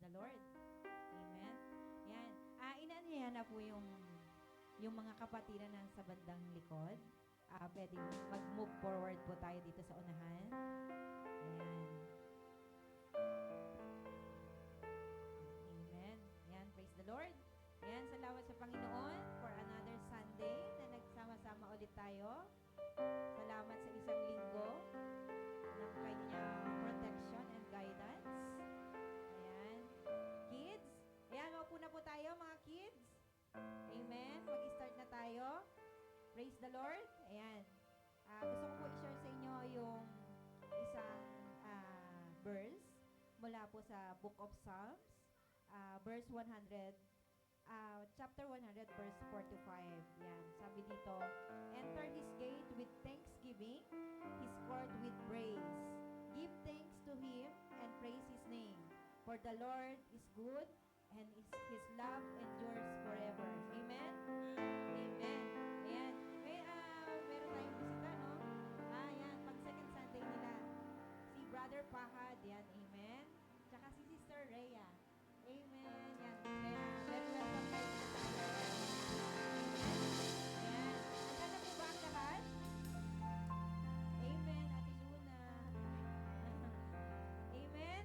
the Lord. Amen. Yan. Inanyayan na po yung mga kapatiran na sa bandang likod. Pwedeng mag-move forward po tayo dito sa unahan. Ayan. Amen. Yan. Praise the Lord. Ayan. Salamat sa Panginoon for another Sunday na nagsama-sama ulit tayo. Salamat sa isang linggo ng kanyang protection and guidance. Ayan. Kids, ayan, maupo na po tayo mga kids. Amen. Mag-start na tayo. Praise the Lord. Ayan. Gusto ko po i-share sa inyo yung isang verse mula po sa Book of Psalms, verse 100, chapter 100, verse 4 to 5. Yan. Sabi dito, enter his gate with thanksgiving, his court with praise. Give thanks to him and praise his name. For the Lord is good and his love endures forever. Amen? Amen. Ayan. Meron tayong bisita, no? Yan. Pag second Sunday nila. Si Brother Pahad. Yan. Amen. Tsaka si Sister Rhea. Amen. Yan. Kaya, very welcome kayo dito tayo. Amen. Ayan. Handa na po ba ang lahat? Amen. Ate Luna. Amen.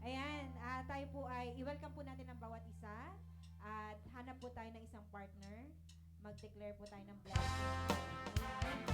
Ayan. Tayo po ay, i-welcome po natin ang bawat isa. At hanap po tayo ng isang partner. Mag-declare po tayo ng blessing. Amen.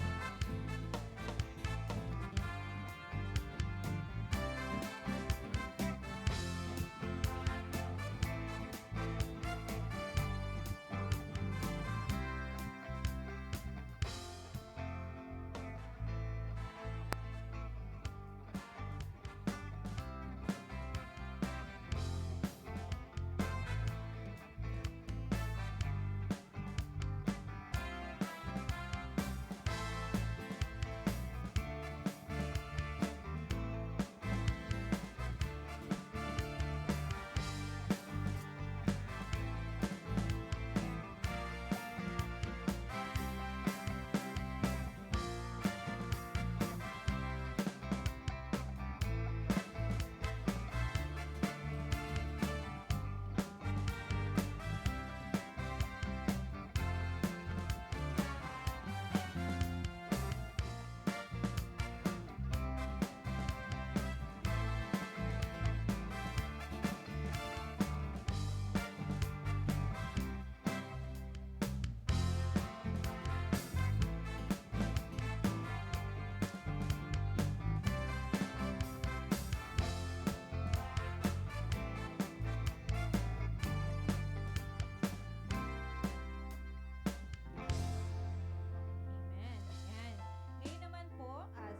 Amen. Yan. Ngayon naman po, as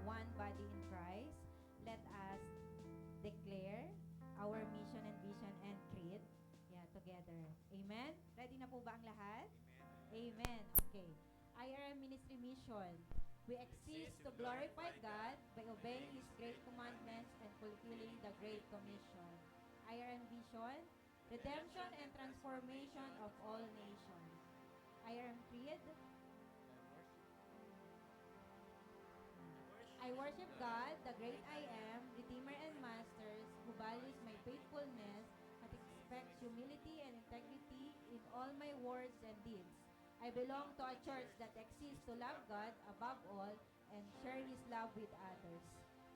one body in Christ, let us declare our mission and vision and creed. Yeah, together. Amen? Ready na po ba ang lahat? Amen. Okay. IRM Ministry Mission. We exist to glorify God by obeying His great commandments and fulfilling the Great Commission. IRM Vision, redemption and transformation of all nations. IRM Creed, I worship God, the great I am, Redeemer and Masters, who values my faithfulness and expects humility and integrity in all my words and deeds. I belong to a church that exists to love God above all and share His love with others.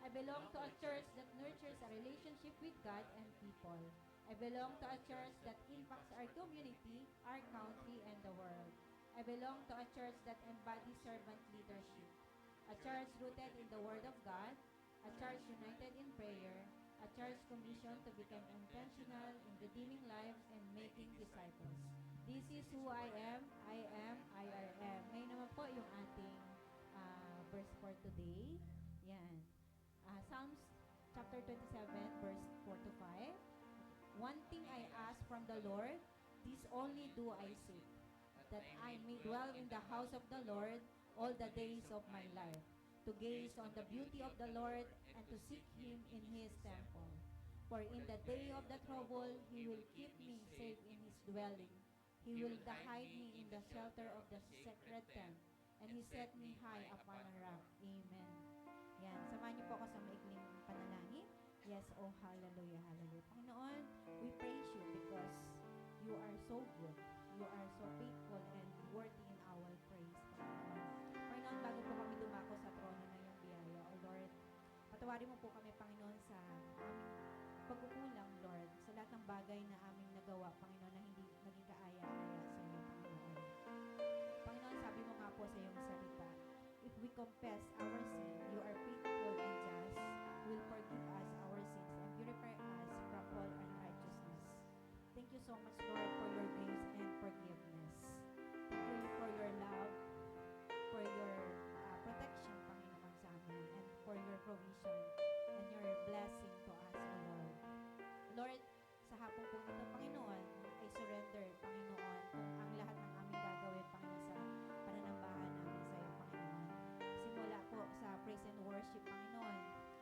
I belong to a church that nurtures a relationship with God and people. I belong to a church that impacts our community, our country, and the world. I belong to a church that embodies servant leadership. A church rooted in the Word of God, a church united in prayer, a church commissioned to become intentional in redeeming lives and making disciples. This is who I am, IRM. Ngayon naman po yung ating verse for today. Yan. Psalms chapter 27, verse 4 to 5. One thing I ask from the Lord, this only do I seek, that I may dwell in the house of the Lord all the days of my life, to gaze on the beauty of the Lord and to seek Him in His temple. For in the day of the trouble, He will keep me safe in His dwelling. He will hide me in the shelter of the sacred tent, and He set me high upon a rock. Amen. Yan. Samahan niyo po ako sa maikling panalangin. Yes, Oh, hallelujah, hallelujah. Panginoon, we praise you because you are so good. You are so faithful and worthy in our praise, Panginoon. Panginoon, bago po kami dumako sa trono ng iyong biyaya, O Lord, patawarin mo po kami, Panginoon, sa aming pagkukulang, Lord, sa lahat ng bagay na aming nagawa, Panginoon, na hindi naging kaaya-aya sa iyo, Panginoon. Panginoon, sabi mo nga po sa iyong salita, if we confess our sin, you are faithful and just, will forgive us our sins and purify us from all unrighteousness. Thank you so much, Lord, for your grace and forgiveness. Thank you for your love, for your protection, Panginoon, sa amin, and for your provision and your blessing to us, O Lord. Lord, sa hapon po ito, Panginoon, I surrender, Panginoon, kung ang lahat ng aming gagawin, Panginoon, sa pananambahan namin sa iyo, Panginoon. Simula po sa praise and worship, Panginoon,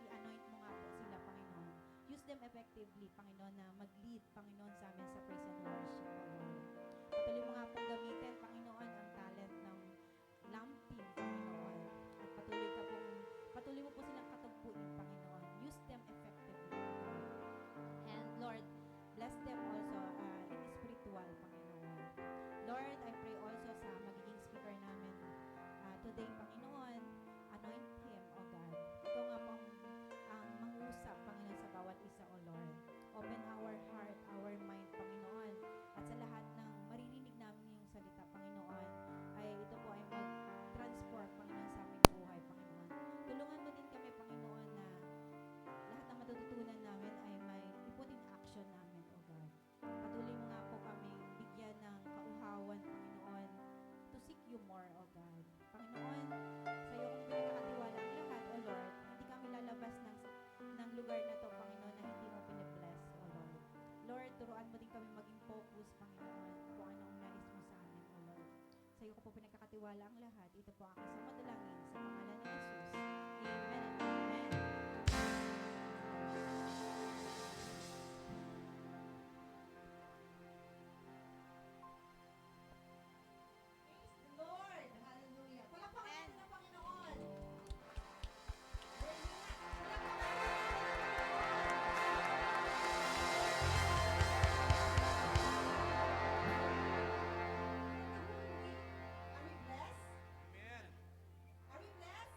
i-anoint mo nga po sila, Panginoon. Use them effectively, Panginoon, na mag-lead, Panginoon, sa amin sa praise and worship, O Lord. Patuloy mo nga pong gamitin, Panginoon, ang talent ng lamb team, Panginoon. At patuloy mo po silang katagpuin, Panginoon. Use them effectively, Lord. And Lord, bless them also in spiritual, Panginoon. Lord, I pray also sa magiging speaker namin today, Panginoon. Anoint him, O God. Ikaw nga pong ang mangusap, Panginoon, sa bawat isa, O Lord. Open our heart, our mind, Panginoon. At sa lahat ng maririnig namin yung salita, Panginoon, ay ito po ay mag-transform, Panginoon, sa aming buhay, Panginoon. Tulungan mo din kami, Panginoon, na lahat ng matututunan namin ay may iput in action namin, O God. Patuloy mo nga po kaming bigyan ng kauhawan, Panginoon, to seek you more, O God. Panginoon, sa iyo kong pinagkakatiwala ang lahat, O Lord. Hindi kami lalabas ng lugar na to, Panginoon, na hindi mo pinibless, O Lord. Lord, turuan mo din kami maging focus, Panginoon, kung anong nais mo sa amin, O Lord. Sa iyo ko po pinagkakatiwala ang lahat. Ito po ang aking samadalangin sa pangalan ni Jesus. Amen and amen. Praise the Lord! Hallelujah! Palakpakan natin ang Panginoon! Dahil nga, palakpakan! Are we blessed? Amen. Are we blessed?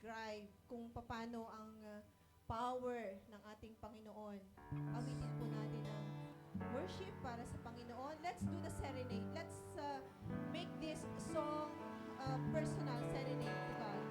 i-describe kung paano ang power ng ating Panginoon. Awitin po natin ang worship para sa Panginoon. Let's do the serenade. Let's make this song personal serenade to God.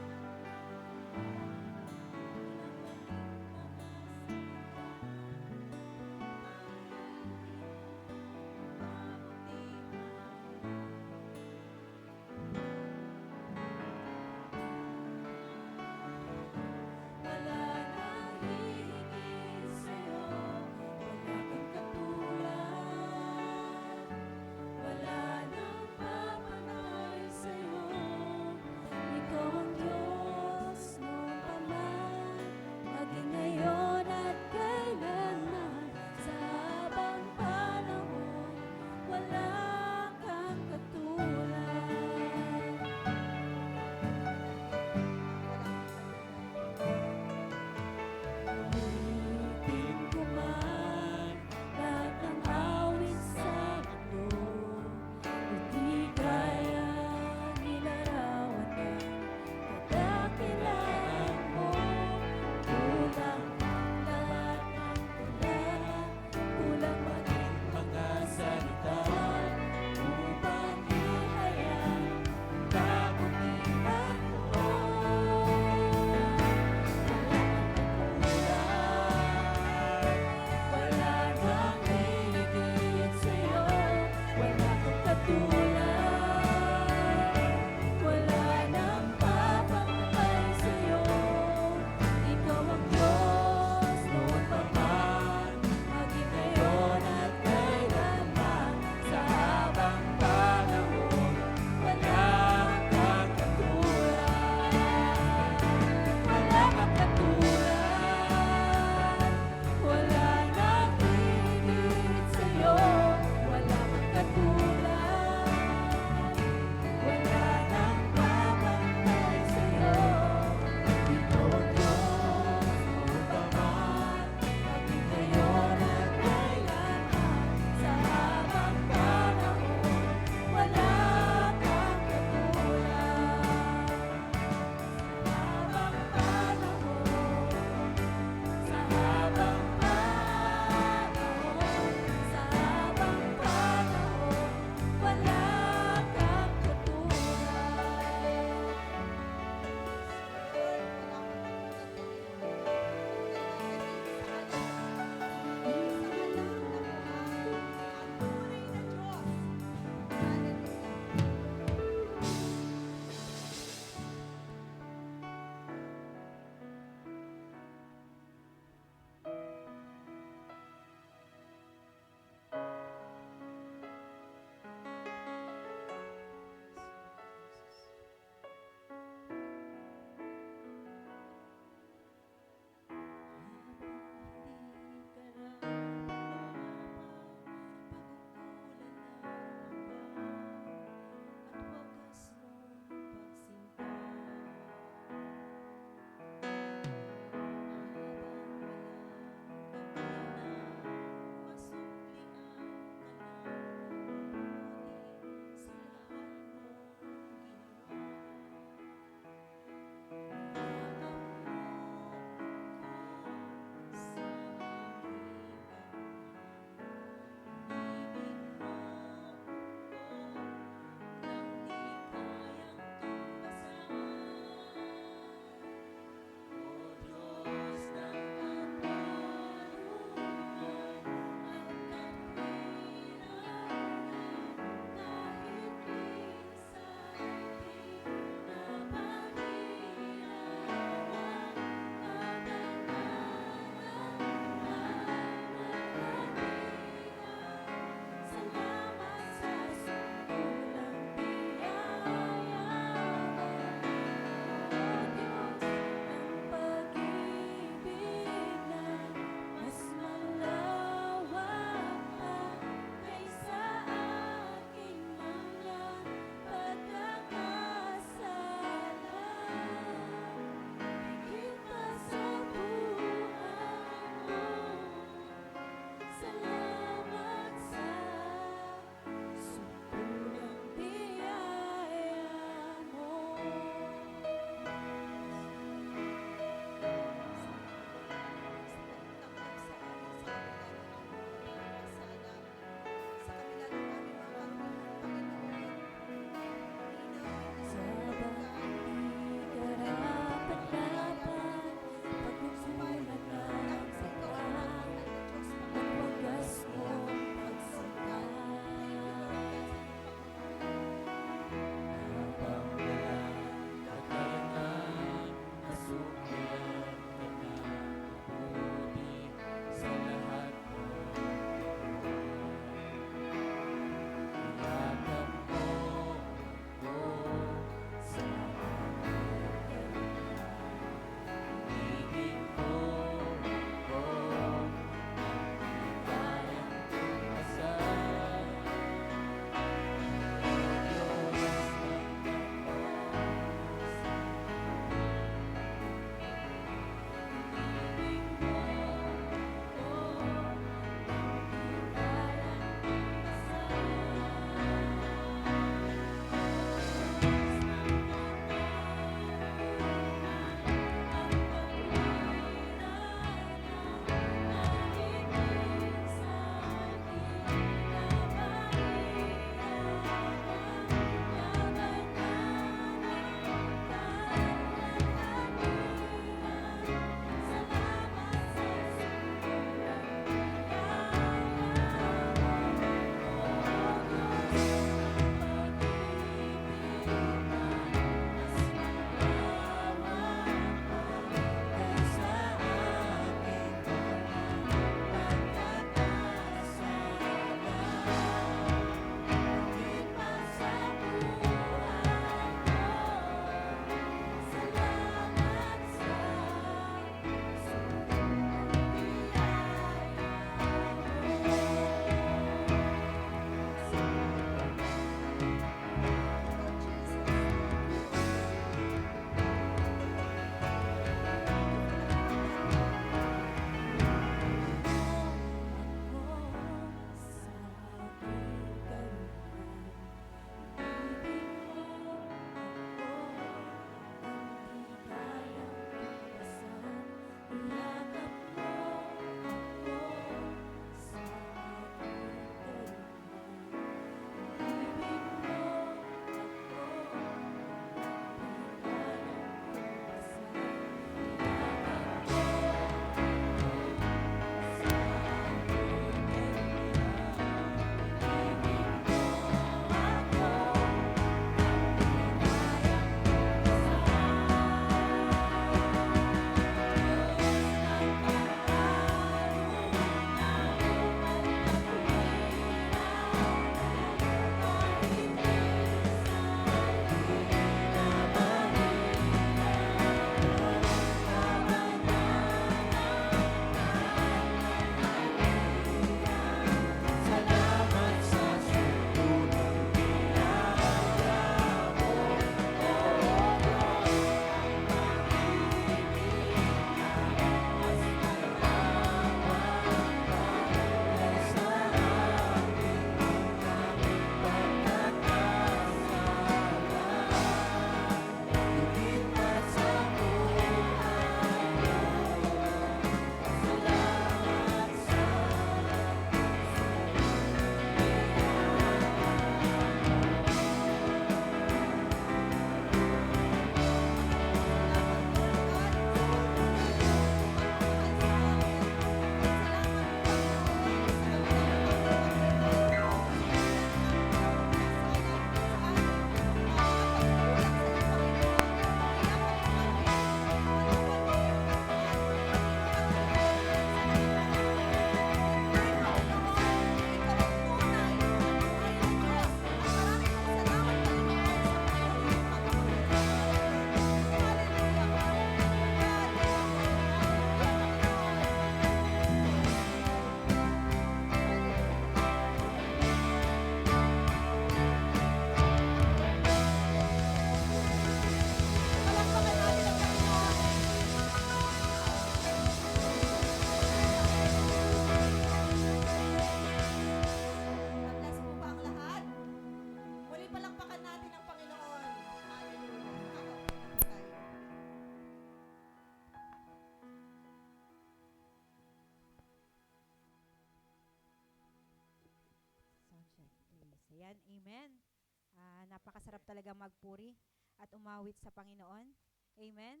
Napakasarap talaga magpuri at umawit sa Panginoon. Amen?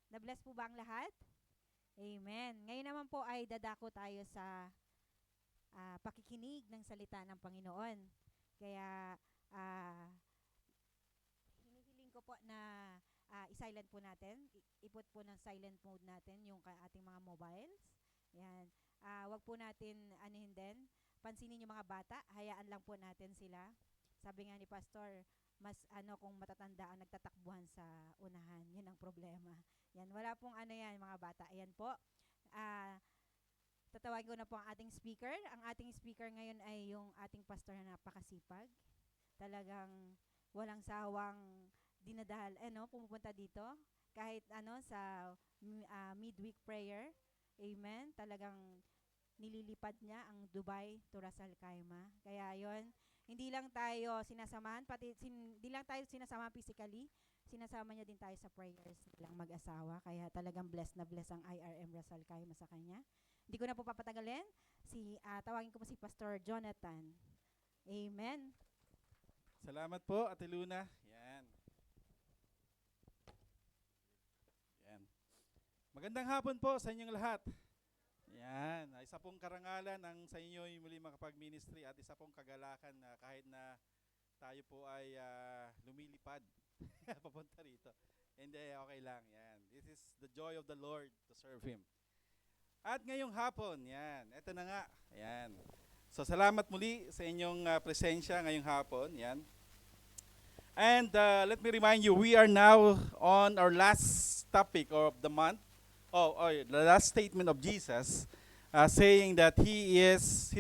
Na-bless po ba ang lahat? Amen. Ngayon naman po ay dadako tayo sa pakikinig ng salita ng Panginoon. Kaya hinihiling ko po na i-silent po natin, iput po ng silent mode natin yung ating mga mobiles. Yan. Wag po natin anuhin din. Pansinin yung mga bata, hayaan lang po natin sila. Sabi nga ni Pastor, mas kung matatanda ang nagtatakbuhan sa unahan, yun ang problema. Yan, wala pong yan mga bata. Ayan po. Tatawagin ko na po ang ating speaker. Ang ating speaker ngayon ay yung ating pastor na napakasipag. Talagang walang sawang dinadahal, pumupunta dito. Kahit sa midweek prayer. Amen. Talagang nililipad niya ang Dubai to Ras Al Khaimah. Kaya yon, hindi lang tayo sinasamahan, hindi lang tayo sinasamahan physically, sinasama niya din tayo sa prayers nilang mag-asawa. Kaya talagang blessed na blessed ang IRM Ras Al Khaimah sa kanya. Hindi ko na po papatagalin. Tawagin ko po si Pastor Jonathan. Amen. Salamat po, Ate Luna. Yan. Yan. Magandang hapon po sa inyong lahat. Yan. Isa pong karangalan ang sa inyo yung muli makapag-ministry at isa pong kagalakan na kahit na tayo po ay lumilipad papunta rito. Hindi, okay lang. Yan. This is the joy of the Lord to serve Him. At ngayong hapon, yan. Ito na nga. Yan. So salamat muli sa inyong presensya ngayong hapon. Yan. And let me remind you, we are now on our last topic of the month. The last statement of Jesus, saying that He is,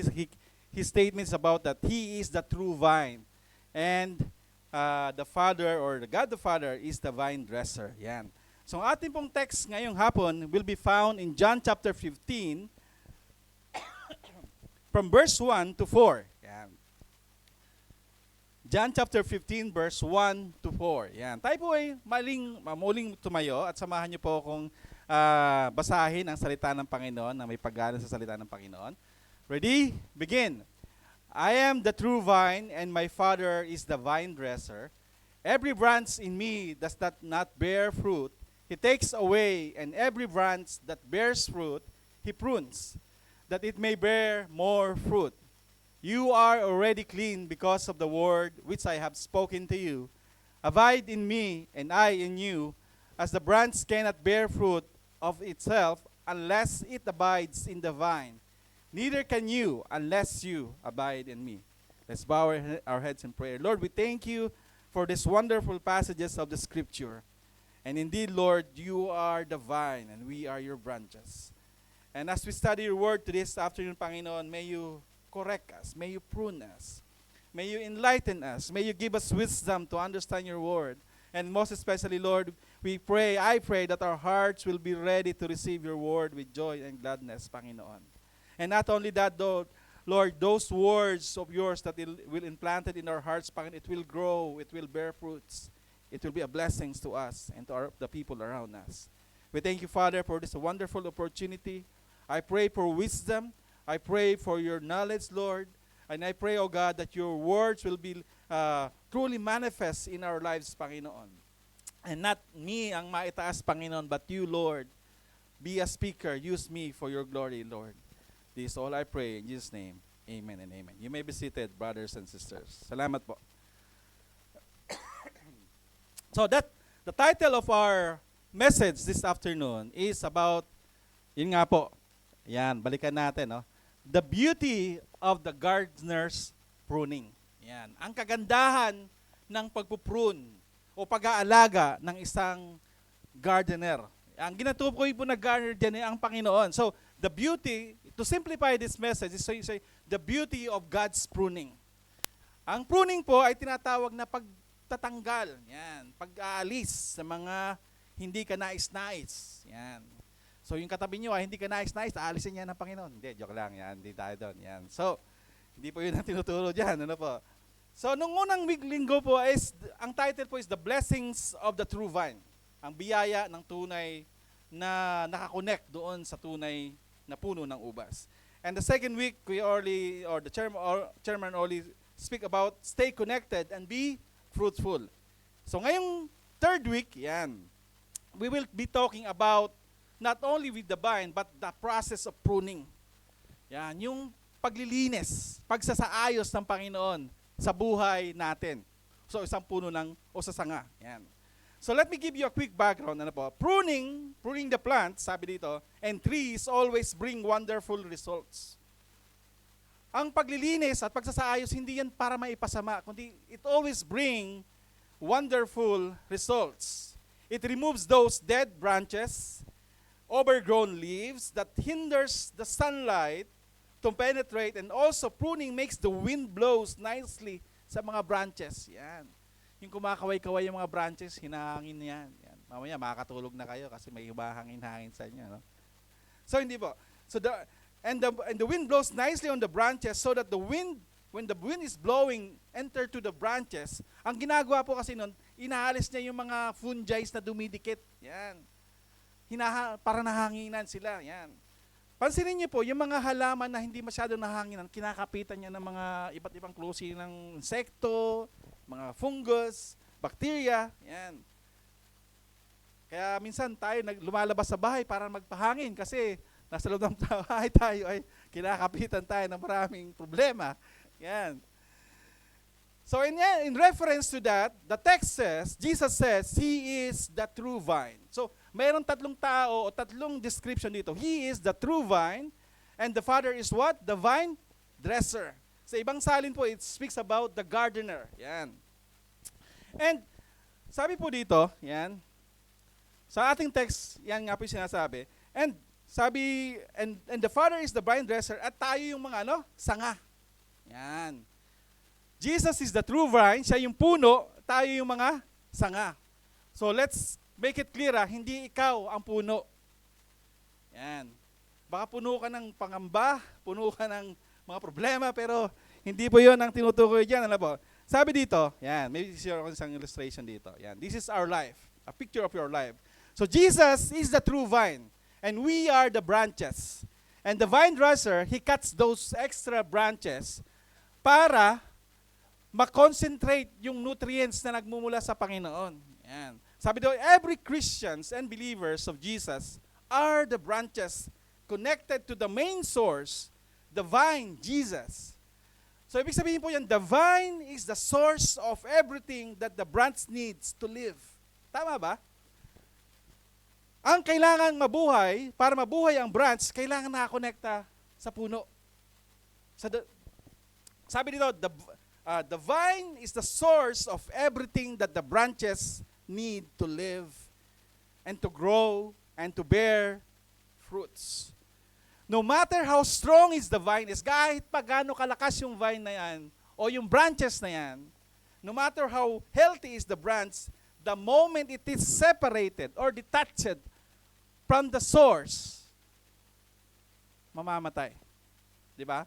his statement is about that He is the true vine. And the Father, or the God the Father, is the vine dresser. Yan. So ang ating pong text ngayong hapon will be found in John chapter 15, from verse 1 to 4. Yan. John chapter 15, verse 1 to 4. Yan. Tayo po ay muling tumayo at samahan niyo po akong basahin ang salita ng Panginoon na may pag-aaral sa salita ng Panginoon. Ready? Begin. I am the true vine, and my Father is the vine dresser. Every branch in me does not bear fruit, He takes away, and every branch that bears fruit, He prunes, that it may bear more fruit. You are already clean because of the word which I have spoken to you. Abide in me, and I in you, as the branch cannot bear fruit of itself unless it abides in the vine. Neither can you unless you abide in me. Let's bow our heads in prayer. Lord, we thank you for these wonderful passages of the Scripture. And indeed, Lord, you are the vine, and we are your branches. And as we study your word this afternoon, Panginoon, may you correct us, may you prune us, may you enlighten us, may you give us wisdom to understand your word. And most especially, Lord, I pray that our hearts will be ready to receive your word with joy and gladness, Panginoon. And not only that, though, Lord, those words of yours that will implanted in our hearts, Panginoon, it will grow, it will bear fruits. It will be a blessing to us and to the people around us. We thank you, Father, for this wonderful opportunity. I pray for wisdom. I pray for your knowledge, Lord. And I pray, O God, that your words will be truly manifest in our lives, Panginoon. And not me ang maitaas, Panginoon, but you, Lord. Be a speaker. Use me for your glory, Lord. This is all I pray in Jesus' name. Amen and amen. You may be seated, brothers and sisters. Salamat po. So the title of our message this afternoon is about, yun nga po, yan, balikan natin, no? The beauty of the gardener's pruning. Yan, ang kagandahan ng pagpuprune o pag-aalaga ng isang gardener. Ang ginatukoy po na gardener dyan ay ang Panginoon. So, the beauty, to simplify this message, is say, the beauty of God's pruning. Ang pruning po ay tinatawag na pagtatanggal, yan, pag-aalis sa mga hindi ka nais-nais. Yan. So yung katabi nyo, hindi ka nais-nais, aalisin niya ng Panginoon. Hindi, joke lang, yan, hindi tayo doon. Yan. So, hindi po yun ang tinuturo dyan, ano po. So, nung unang linggo po, ang title po is The Blessings of the True Vine. Ang biyaya ng tunay na nakakonect doon sa tunay na puno ng ubas. And the second week, the chairman only speak about stay connected and be fruitful. So ngayong third week, yan, we will be talking about not only with the vine, but the process of pruning. Yan, yung paglilinis, pagsasaayos ng Panginoon sa buhay natin. So isang puno ng o sa sanga. Yan. So let me give you a quick background. Ano po? Pruning the plants, sabi dito, and trees always bring wonderful results. Ang paglilinis at pagsasaayos, hindi yan para maipasama, kundi it always bring wonderful results. It removes those dead branches, overgrown leaves that hinders the sunlight to penetrate, and also pruning makes the wind blows nicely sa mga branches. Yan. Yung kumakaway-kaway yung mga branches, hinahangin yan. Yan. Mamaya makakatulog na kayo kasi may hangin-hangin sa inyo. No? So hindi po. So and the wind blows nicely on the branches so that the wind, when the wind is blowing, enter to the branches. Ang ginagawa po kasi nun, inaalis niya yung mga fungi na dumidikit. Yan. Para nahanginan sila. Yan. Pansinin niyo po, yung mga halaman na hindi masyado nahanginan, kinakapitan niya ng mga iba't ibang klase ng insekto, mga fungus, bacteria, yan. Kaya minsan tayo lumalabas sa bahay para magpahangin kasi nasa loob ng bahay tayo ay kinakapitan tayo ng maraming problema. Yan. So in reference to that, the text says, Jesus says, He is the true vine. So mayroong tatlong tao o tatlong description dito. He is the true vine, and the Father is what? The vine dresser. Sa ibang salin po, it speaks about the gardener. Yan. And sabi po dito, yan, sa ating text, yan nga po yung sinasabi. And sabi, and the Father is the vine dresser, at tayo yung mga sanga. Yan. Jesus is the true vine, siya yung puno, tayo yung mga sanga. So let's make it clear, hindi ikaw ang puno. Yan. Baka puno ka ng pangamba, puno ka ng mga problema, pero hindi po yun ang tinutukoy dyan. Ano po? Sabi dito, yan, maybe share ako isang illustration dito. Yan, this is our life, a picture of your life. So Jesus is the true vine, and we are the branches. And the vine dresser, he cuts those extra branches para ma-concentrate yung nutrients na nagmumula sa Panginoon. Yan. Sabi daw, every Christians and believers of Jesus are the branches connected to the main source, the vine, Jesus. So ibig sabihin po yan, the vine is the source of everything that the branch needs to live. Tama ba? Ang kailangan mabuhay, para mabuhay ang branch, kailangan nakakonekta sa puno. Sabi dito, the vine is the source of everything that the branches need to live and to grow and to bear fruits. No matter how strong is the vine is, kahit pa gaano kalakas yung vine na yan o yung branches na yan, no matter how healthy is the branch, the moment it is separated or detached from the source, mamamatay. Di ba?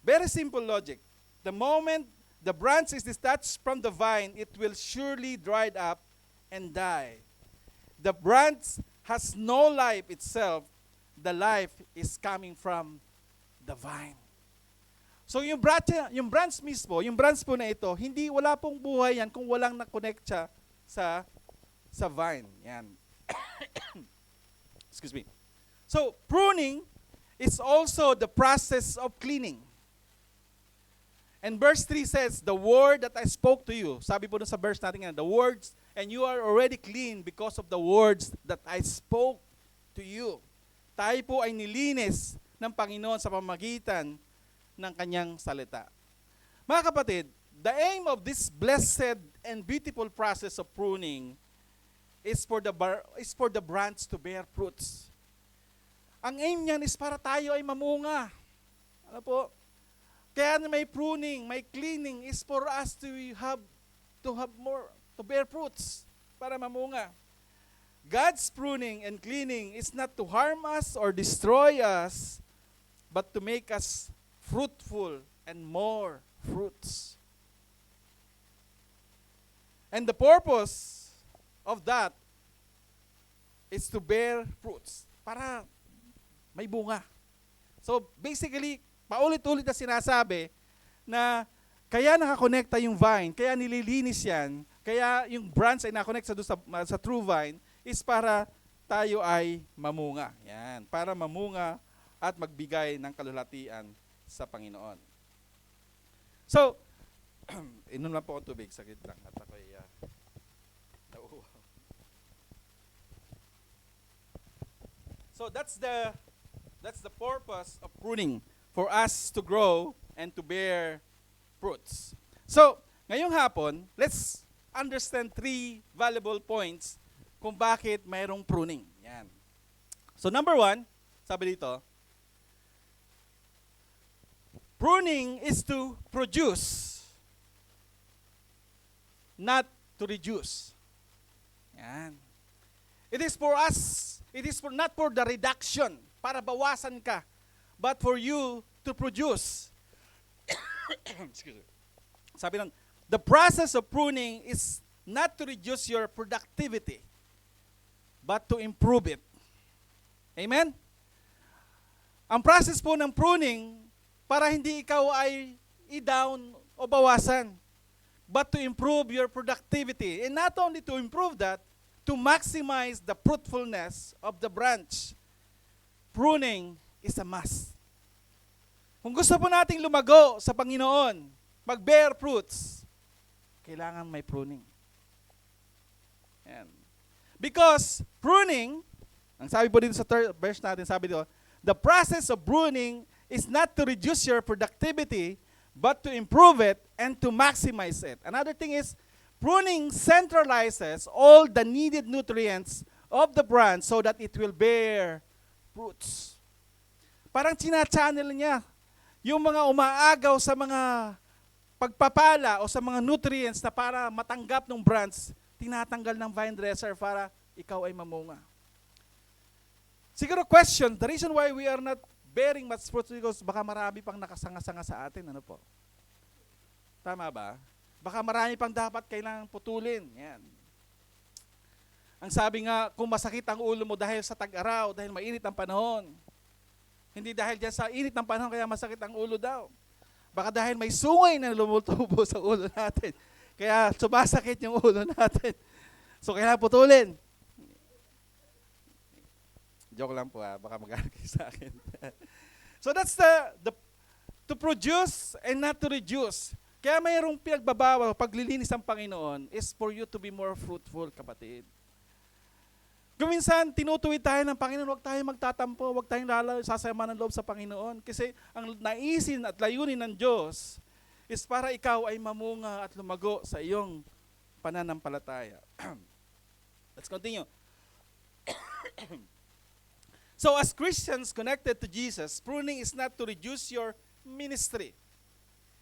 Very simple logic. The moment the branch is detached from the vine, it will surely dry up and die. The branch has no life itself. The life is coming from the vine. So yung branch mismo, yung branch po na ito, wala pong buhay yan kung walang na-connect siya sa vine. Yan. Excuse me. So pruning is also the process of cleaning. And verse 3 says, the word that I spoke to you, sabi po dun sa verse natin yan, the words, and you are already clean because of the words that I spoke to you. Tayo po ay nilinis ng Panginoon sa pamamagitan ng kanyang salita. Mga kapatid, the aim of this blessed and beautiful process of pruning is for the branch to bear fruits. Ang aim niyan is para tayo ay mamunga. Ano po? Kaya may pruning, may cleaning is for us to have more, to bear fruits, para mamunga. God's pruning and cleaning is not to harm us or destroy us, but to make us fruitful and more fruits. And the purpose of that is to bear fruits, para may bunga. So basically, paulit-ulit na sinasabi na Kaya nakakonekta yung vine, kaya nililinis yan, kaya yung branch ay nakakonekta sa true vine is para tayo ay mamunga. Yan, para mamunga at magbigay ng kalulatian sa Panginoon. So, inom lang po akong tubig, saglit lang at ako'y nauuhaw. So that's the purpose of pruning, for us to grow and to bear fruits. So, ngayong hapon, let's understand 3 valuable points kung bakit mayroong pruning. Yan. So number 1, sabi dito, pruning is to produce, not to reduce. Yan. It is for us, not for the reduction, para bawasan ka, but for you to produce. Excuse me. Sabi lang, the process of pruning is not to reduce your productivity, but to improve it. Amen? Ang process po ng pruning, para hindi ikaw ay i-down o bawasan, but to improve your productivity. And not only to improve that, to maximize the fruitfulness of the branch. Pruning is a must. Kung gusto po nating lumago sa Panginoon, mag-bear fruits, kailangan may pruning. Yan. Because pruning, ang sabi po dito sa third verse natin, sabi dito, the process of pruning is not to reduce your productivity, but to improve it and to maximize it. Another thing is, pruning centralizes all the needed nutrients of the branch so that it will bear fruits. Parang china-channel niya yung mga umaagaw sa mga pagpapala o sa mga nutrients na para matanggap ng branch, tinatanggal ng vine dresser para ikaw ay mamunga. Siguro question, the reason why we are not bearing much fruits because baka marami pang nakasanga-sanga sa atin. Ano po? Tama ba? Baka marami pang dapat kailangang putulin. Yan. Ang sabi nga, kung masakit ang ulo mo dahil sa tag-araw, dahil mainit ang panahon. Hindi dahil dyan sa init ng panahon kaya masakit ang ulo daw. Baka dahil may sungay na lumutubo sa ulo natin. Kaya sumasakit yung ulo natin. So kailangan putulin. Joke lang po baka mag-argue sa akin. So that's the to produce and not to reduce. Kaya mayroong pinagbabawal, paglilinis ng Panginoon is for you to be more fruitful, kapatid. Kung minsan, tinutuwid tayo ng Panginoon, huwag tayong magtatampo, huwag tayong sasama ng loob sa Panginoon. Kasi ang naisin at layunin ng Diyos is para ikaw ay mamunga at lumago sa iyong pananampalataya. Let's continue. So as Christians connected to Jesus, pruning is not to reduce your ministry.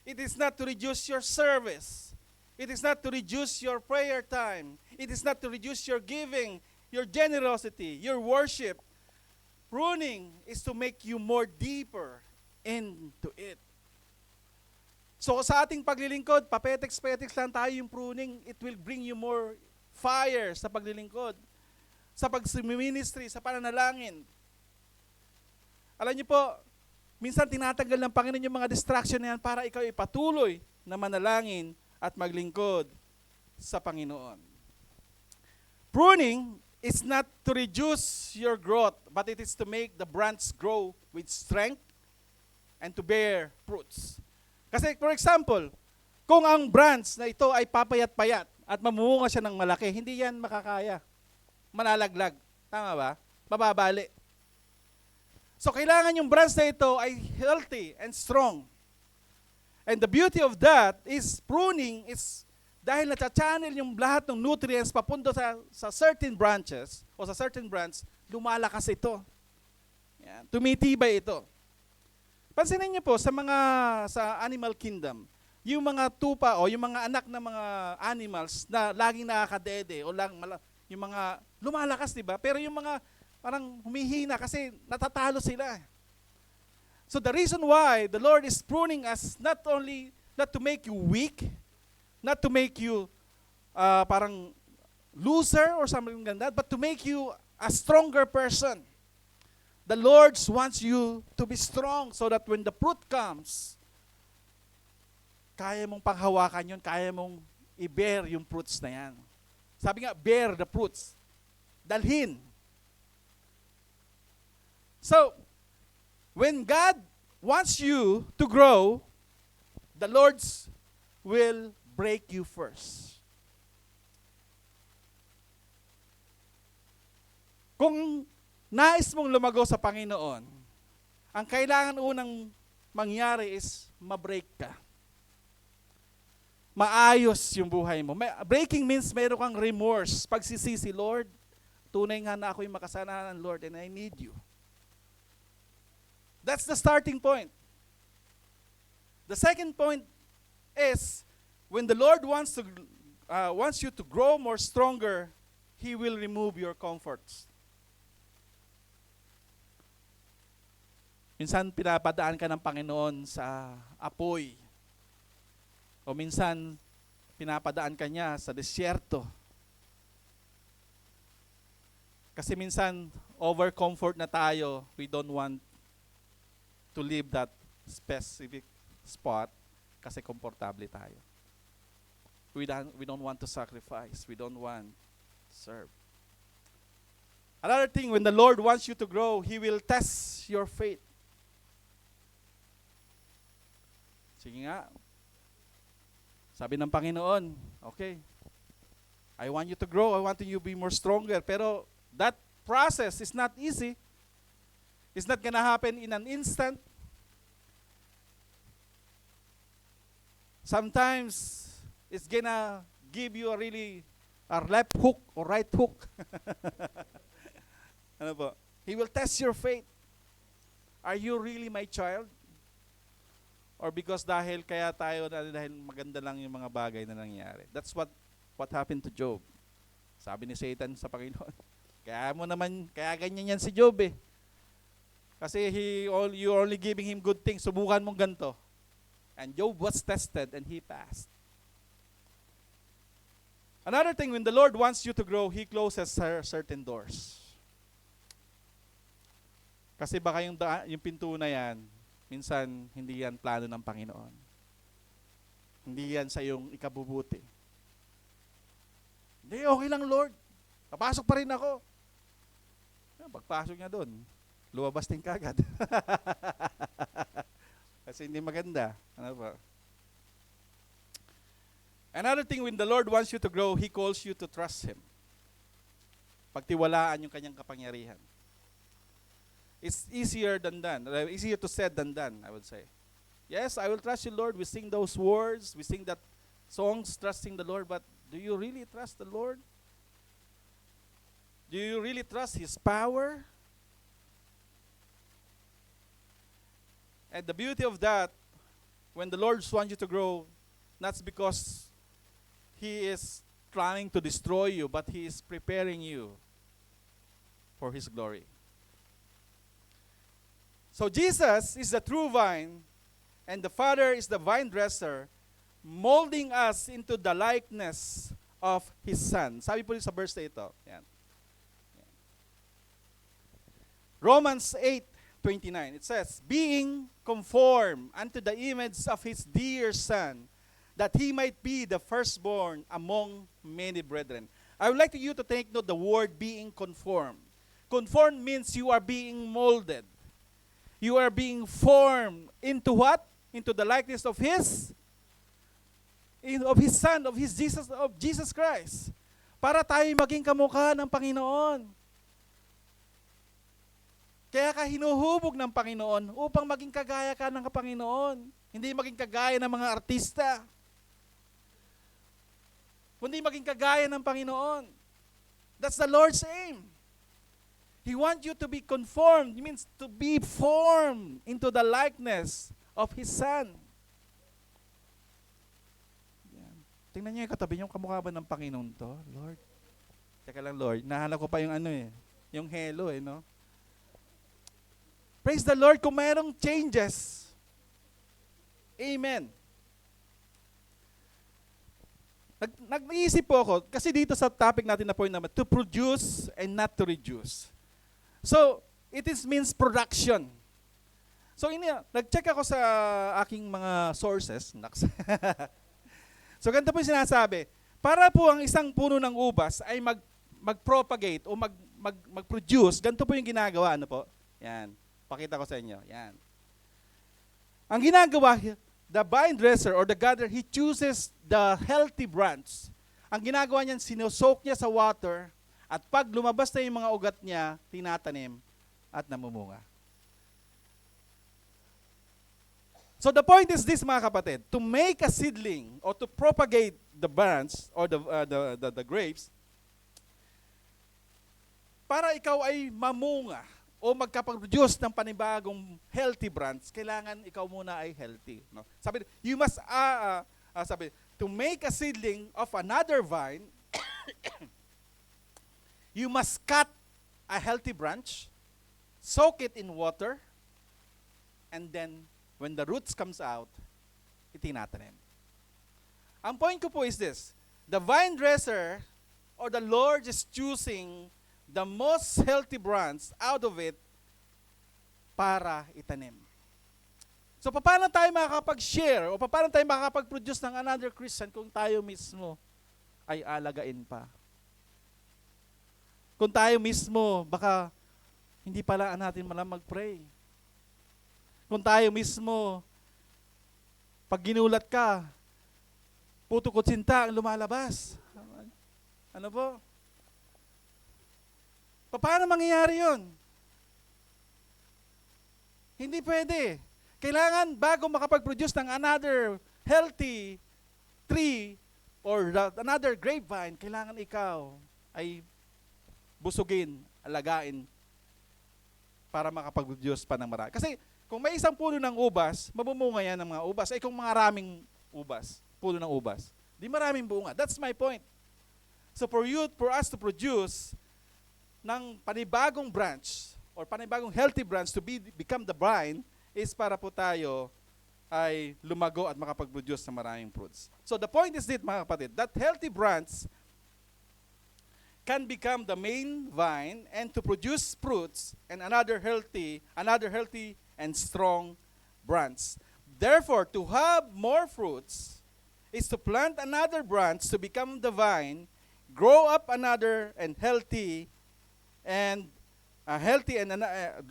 It is not to reduce your service. It is not to reduce your prayer time. It is not to reduce your giving, your generosity, your worship. Pruning is to make you more deeper into it. So sa ating paglilingkod, papetex-petex lang tayo yung pruning, it will bring you more fire sa paglilingkod, sa pag-ministry, sa pananalangin. Alam niyo po, minsan tinatanggal ng Panginoon yung mga distraction na yan para ikaw ipatuloy na manalangin at maglingkod sa Panginoon. Pruning is not to reduce your growth, but it is to make the branch grow with strength and to bear fruits. Kasi for example, kung ang branch na ito ay papayat-payat at mamumunga siya ng malaki, hindi yan makakaya. Malalaglag. Tama ba? Mababali. So kailangan yung branch na ito ay healthy and strong. And the beauty of that is pruning is dahil na-channel yung lahat ng nutrients papunta sa certain branches o sa certain branch, lumalakas ito. Yan. Tumitibay ito. Pansinin niyo po sa animal kingdom, yung mga tupa o yung mga anak ng mga animals na laging nakakadede o yung mga lumalakas, di ba? Pero yung mga parang humihina kasi natatalo sila. So the reason why the Lord is pruning us not to make you weak, not to make you parang loser or something like that, but to make you a stronger person. The Lord wants you to be strong so that when the fruit comes, kaya mong panghawakan yun, kaya mong i-bear yung fruits na yan. Sabi nga, bear the fruits. Dalhin. So, when God wants you to grow, the Lord's will break you first. Kung nais mong lumago sa Panginoon, ang kailangan unang mangyari is ma-break ka. Maayos yung buhay mo. Breaking means mayroon kang remorse, pagsisisi, Lord, tunay nga na ako'y makasalanan, Lord, and I need you. That's the starting point. The second point is, when the Lord wants you to grow more stronger, He will remove your comforts. Minsan pinapadaan ka ng Panginoon sa apoy. O minsan pinapadaan ka niya sa desierto. Kasi minsan over-comfort na tayo, we don't want to leave that specific spot kasi komportable tayo. We don't want to sacrifice. We don't want to serve. Another thing, when the Lord wants you to grow, He will test your faith. Sige nga. Sabi ng Panginoon, okay, I want you to grow. I want you to be more stronger. Pero that process is not easy. It's not gonna happen in an instant. Sometimes, it's gonna give you a left hook or right hook. Ano po? He will test your faith. Are you really my child? Or because dahil maganda lang yung mga bagay na nangyari. That's what happened to Job. Sabi ni Satan sa Panginoon, kaya ganyan yan si Job eh. Kasi you're only giving him good things. Subukan mong ganito. And Job was tested and he passed. Another thing, when the Lord wants you to grow, He closes certain doors. Kasi baka yung pinto na yan, minsan hindi yan plano ng Panginoon. Hindi yan sa iyong ikabubuti. Hindi, okay lang Lord. Papasok pa rin ako. Pagpasok niya doon, lumabas din kagad. Kasi hindi maganda. Ano ba? Another thing, when the Lord wants you to grow, He calls you to trust Him. Pagtiwalaan yung kanyang kapangyarihan. It's easier to said than done, I would say. Yes, I will trust you, Lord. We sing those words. We sing that songs, trusting the Lord. But do you really trust the Lord? Do you really trust His power? And the beauty of that, when the Lord wants you to grow, not because He is trying to destroy you, but He is preparing you for His glory. So Jesus is the true vine, and the Father is the vine dresser, molding us into the likeness of His Son. Sabi po sa verse na ito. Yan. Romans 8:29. It says, being conformed unto the image of His dear Son, that He might be the firstborn among many brethren. I would like you to take note the word being conformed. Conformed means you are being molded. You are being formed into what? Into the likeness of His Son, of Jesus Christ. Para tayo maging kamukha ng Panginoon. Kaya ka hinuhubog ng Panginoon upang maging kagaya ka ng Panginoon. Hindi maging kagaya ng mga artista. Kundi maging kagaya ng Panginoon. That's the Lord's aim. He wants you to be conformed. It means to be formed into the likeness of His Son. Yan. Tingnan niyo yung katabi niyo, kamukha ba ng Panginoon to? Lord. Teka lang, Lord. Nahanap ko pa yung yung hello no? Praise the Lord kung mayroong changes. Amen. Nag-iisip po ako, kasi dito sa topic natin na point naman, to produce and not to reduce. So, it means production. So, nag-check ako sa aking mga sources. Naks. So, ganito po yung sinasabi. Para po ang isang puno ng ubas ay mag-propagate o mag-produce, ganito po yung ginagawa. Ano po? Yan. Pakita ko sa inyo. Yan. Ang ginagawa, the vine dresser or the gatherer, he chooses the healthy branch. Ang ginagawa niyan, sinusoak niya sa water at pag lumabas na yung mga ugat niya, tinatanim at namumunga. So the point is this, mga kapatid, to make a seedling or to propagate the branch or the grapes, para ikaw ay mamunga o magkaproduce ng panibagong healthy branch, kailangan ikaw muna ay healthy. No? Sabi, you must, to make a seedling of another vine, you must cut a healthy branch, soak it in water, and then when the roots comes out, itinatanim. Ang point ko po is this, the vine dresser or the Lord is choosing the most healthy branch out of it para itanim. So paano tayo makakapag-share o paano tayo makakapag-produce ng another Christian kung tayo mismo ay alagain pa? Kung tayo mismo, baka hindi pala natin malang mag-pray. Kung tayo mismo, pag ginulat ka, puto kutsinta ang lumalabas. Ano po? Paano mangyayari yun? Hindi pwede. Kailangan bago makapag-produce ng another healthy tree or another grapevine, kailangan ikaw ay busugin, alagain para makapag-produce pa ng marami. Kasi kung may isang puno ng ubas, mabumunga yan ng mga ubas. Ay kung maraming ubas, puno ng ubas, di maraming bunga. That's my point. So for us to produce ng panibagong branch or panibagong healthy branch to become the vine is para po tayo ay lumago at makapag-produce ng maraming fruits. So the point is this, mga kapatid, that healthy branch can become the main vine and to produce fruits and another healthy and strong branch. Therefore, to have more fruits is to plant another branch to become the vine, grow up another and healthy and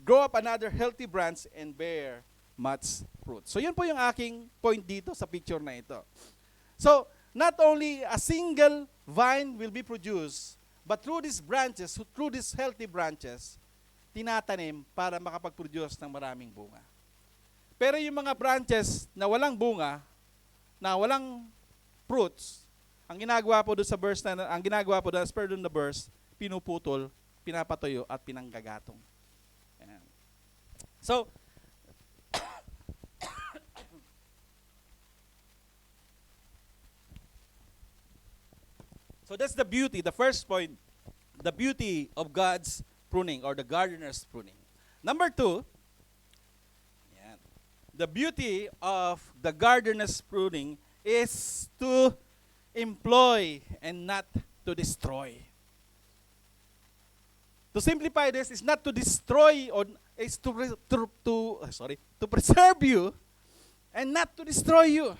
grow up another healthy branch and bear much fruit. So yun po yung aking point dito sa picture na ito. So not only a single vine will be produced, but through these branches, through these healthy branches, tinatanim para makapag-produce ng maraming bunga. Pero yung mga branches na walang bunga, na walang fruits, ang ginagawa po doon sa verse na, ang ginagawa po doon as per doon na verse, pinuputol, pinapatuyo at pinanggagatong. Ayan. So that's the beauty, the first point, the beauty of God's pruning or the gardener's pruning. Number 2, yan, the beauty of the gardener's pruning is to employ and not to destroy. To simplify this, is not to destroy or is to preserve you and not to destroy you.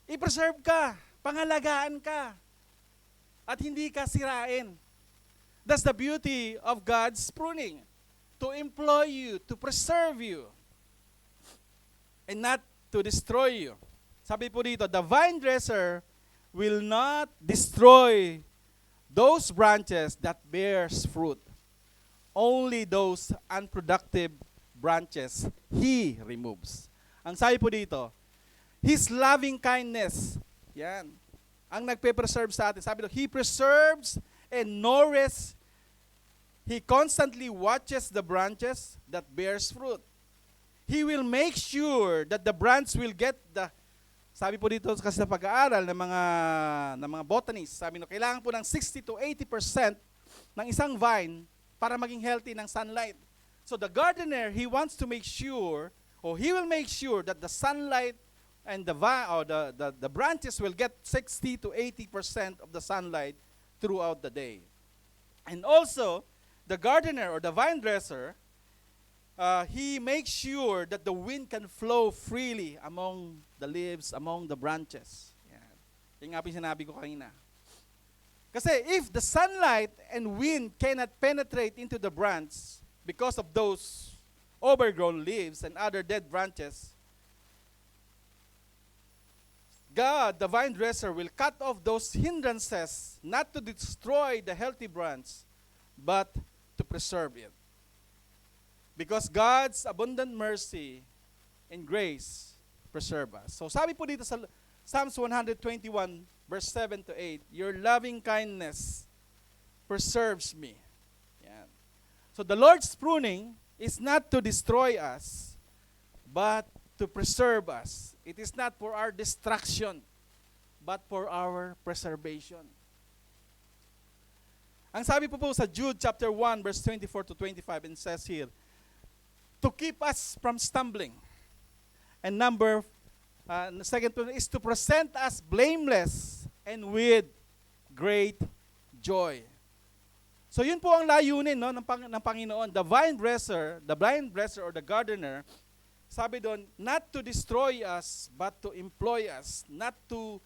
I-preserve ka, pangalagaan ka, at hindi ka sirain. That's the beauty of God's pruning. To employ you, to preserve you, and not to destroy you. Sabi po dito, the vine dresser will not destroy those branches that bears fruit. Only those unproductive branches He removes. Ang sabi po dito, His loving kindness, yan, ang nagpe-preserve sa atin. Sabi dito, He preserves and nourishes. He constantly watches the branches that bears fruit. He will make sure that the branch will get the, sabi po dito kasi sa pag-aaral ng mga botanists, sabi no, kailangan po ng 60 to 80% ng isang vine para maging healthy ng sunlight. So the gardener, he wants to make sure, or he will make sure that the sunlight and the branches will get 60 to 80% of the sunlight throughout the day. And also, the gardener or the vine dresser, He makes sure that the wind can flow freely among the leaves, among the branches. Yan. Yung nga po yung sinabi ko kanina. Kasi if the sunlight and wind cannot penetrate into the branch because of those overgrown leaves and other dead branches, God, the vine dresser, will cut off those hindrances, not to destroy the healthy branch, but to preserve it. Because God's abundant mercy and grace preserve us. So sabi po dito sa Psalms 121, verse 7 to 8, your loving kindness preserves me. Yan. So the Lord's pruning is not to destroy us, but to preserve us. It is not for our destruction, but for our preservation. Ang sabi po sa Jude chapter 1, verse 24 to 25, and says here, to keep us from stumbling. And the second one is to present us blameless and with great joy. So yun po ang layunin, no, ng Panginoon. The vine dresser or the gardener, sabi doon, not to destroy us, but to employ us. Not to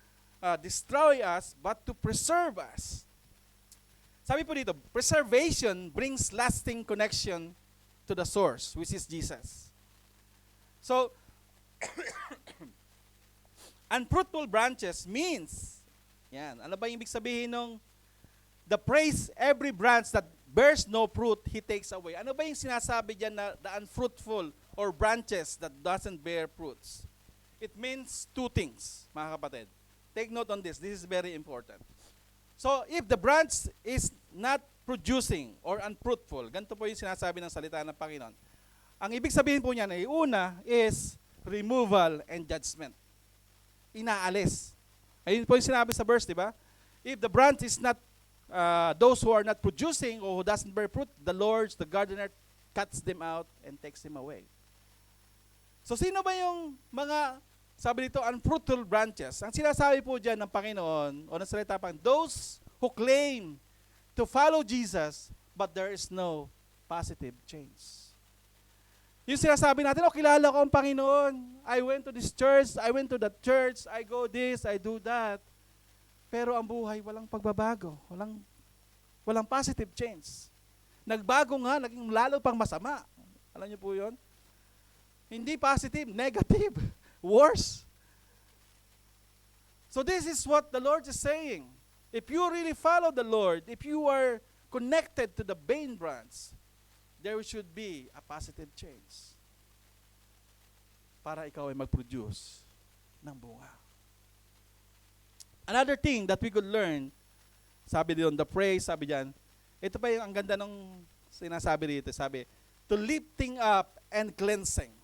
destroy us, but to preserve us. Sabi po dito, preservation brings lasting connection to the source, which is Jesus. So, unfruitful branches means, yan, ano ba yung ibig sabihin nung the praise every branch that bears no fruit, He takes away. Ano ba yung sinasabi dyan na the unfruitful or branches that doesn't bear fruits? It means two things, mga kapatid. Take note on this. This is very important. So, if the branch is not producing or unfruitful, ganito po yung sinasabi ng salita ng Panginoon. Ang ibig sabihin po niyan ay una is removal and judgment. Inaalis. Ayun po yung sinabi sa verse, di ba? If the branch is not, those who are not producing or who doesn't bear fruit, the gardener cuts them out and takes them away. So sino ba yung mga, sabi dito, unfruitful branches? Ang sinasabi po dyan ng Panginoon, o ng salita pang, those who claim to follow Jesus, but there is no positive change. Yung sinasabi natin, kilala ko ang Panginoon. I went to this church, I went to that church, I go this, I do that. Pero ang buhay, walang pagbabago. Walang positive change. Nagbago nga, naging lalo pang masama. Alam niyo po yun? Hindi positive, negative. Worse. So this is what the Lord is saying. If you really follow the Lord, if you are connected to the vine branch, there should be a positive change para ikaw ay mag-produce ng bunga. Another thing that we could learn, sabi doon, the praise, sabi diyan, ito pa yung ang ganda nung sinasabi dito, sabi, to lifting up and cleansing.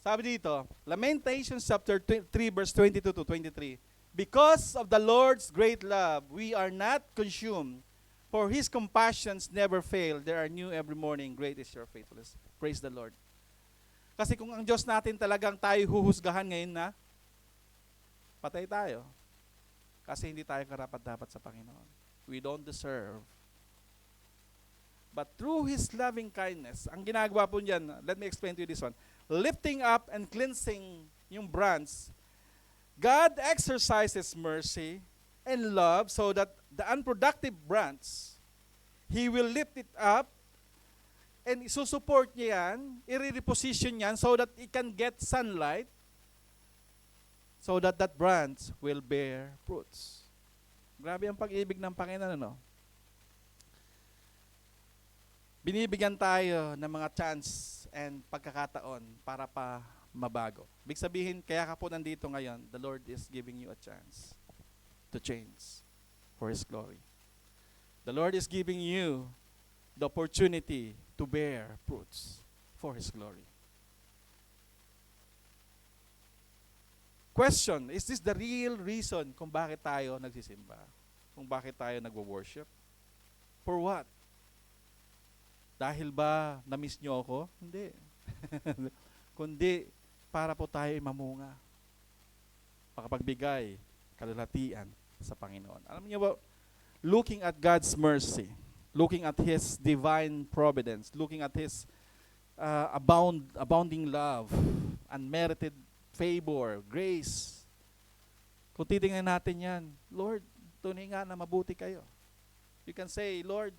Sabi dito, Lamentations chapter 3 verse 22 to 23, because of the Lord's great love, we are not consumed, for His compassions never fail. They are new every morning. Great is your faithfulness. Praise the Lord. Kasi kung ang Diyos natin talagang tayo huhusgahan ngayon na, patay tayo. Kasi hindi tayo karapat-dapat sa Panginoon. We don't deserve. But through His loving kindness, ang ginagawa po niyan, let me explain to you this one. Lifting up and cleansing yung branch, God exercises mercy and love so that the unproductive branch, He will lift it up and isusupport niya yan, i-reposition yan so that it can get sunlight so that that branch will bear fruits. Grabe ang pag-ibig ng Panginoon, ano? Binibigyan tayo ng mga chance and pagkakataon para pa mabago. Ibig sabihin, kaya ka po nandito ngayon, the Lord is giving you a chance to change for His glory. The Lord is giving you the opportunity to bear fruits for His glory. Question, is this the real reason kung bakit tayo nagsisimba? Kung bakit tayo nagwo-worship? For what? Dahil ba na-miss nyo ako? Hindi. Kundi para po tayo mamunga. Makapagbigay kalulatian sa Panginoon. Alam niyo ba, looking at God's mercy, looking at His divine providence, looking at His abounding love, unmerited favor, grace. Kung titingnan natin yan, Lord, tunay nga na mabuti kayo. You can say, Lord,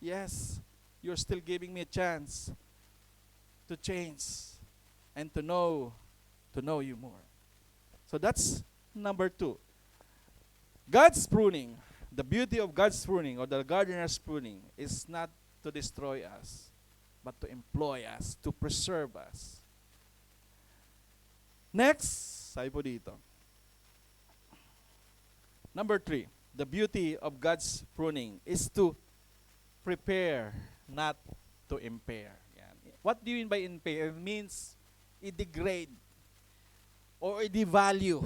yes, you're still giving me a chance to change and to know you more. So that's number 2. God's pruning, the beauty of God's pruning or the gardener's pruning is not to destroy us, but to employ us, to preserve us. Next, sabi po dito. Number 3, the beauty of God's pruning is to prepare, not to impair. Yan. What do you mean by impair? It means i-degrade or i-devalue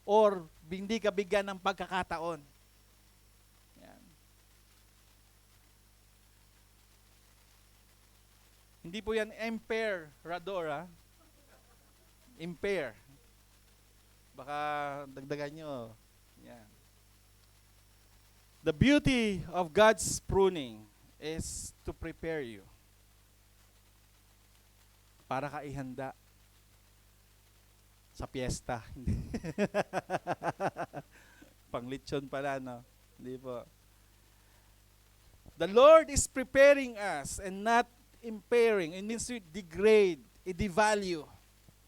or hindi ka bigyan ng pagkakataon. Yan. Hindi po yan emperador, ha? Impair. Baka dagdagan nyo. Yan. The beauty of God's pruning is to prepare you para ka ihanda sa piyesta. Panglitsyon pala, no? Hindi po. The Lord is preparing us and not impairing. It means to degrade, i-devalue.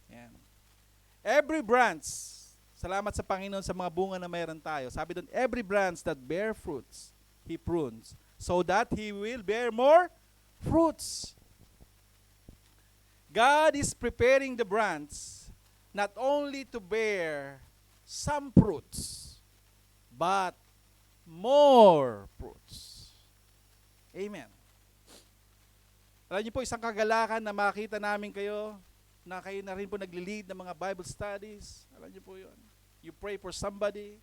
Yan. Every branch, salamat sa Panginoon sa mga bunga na mayroon tayo. Sabi doon, every branch that bear fruits, He prunes, so that He will bear more fruits. God is preparing the branch not only to bear some fruits, but more fruits. Amen. Alam niyo po, isang kagalakan na makita namin kayo, na kayo na rin po nagli-lead ng mga Bible studies. Alam niyo po yun. You pray for somebody,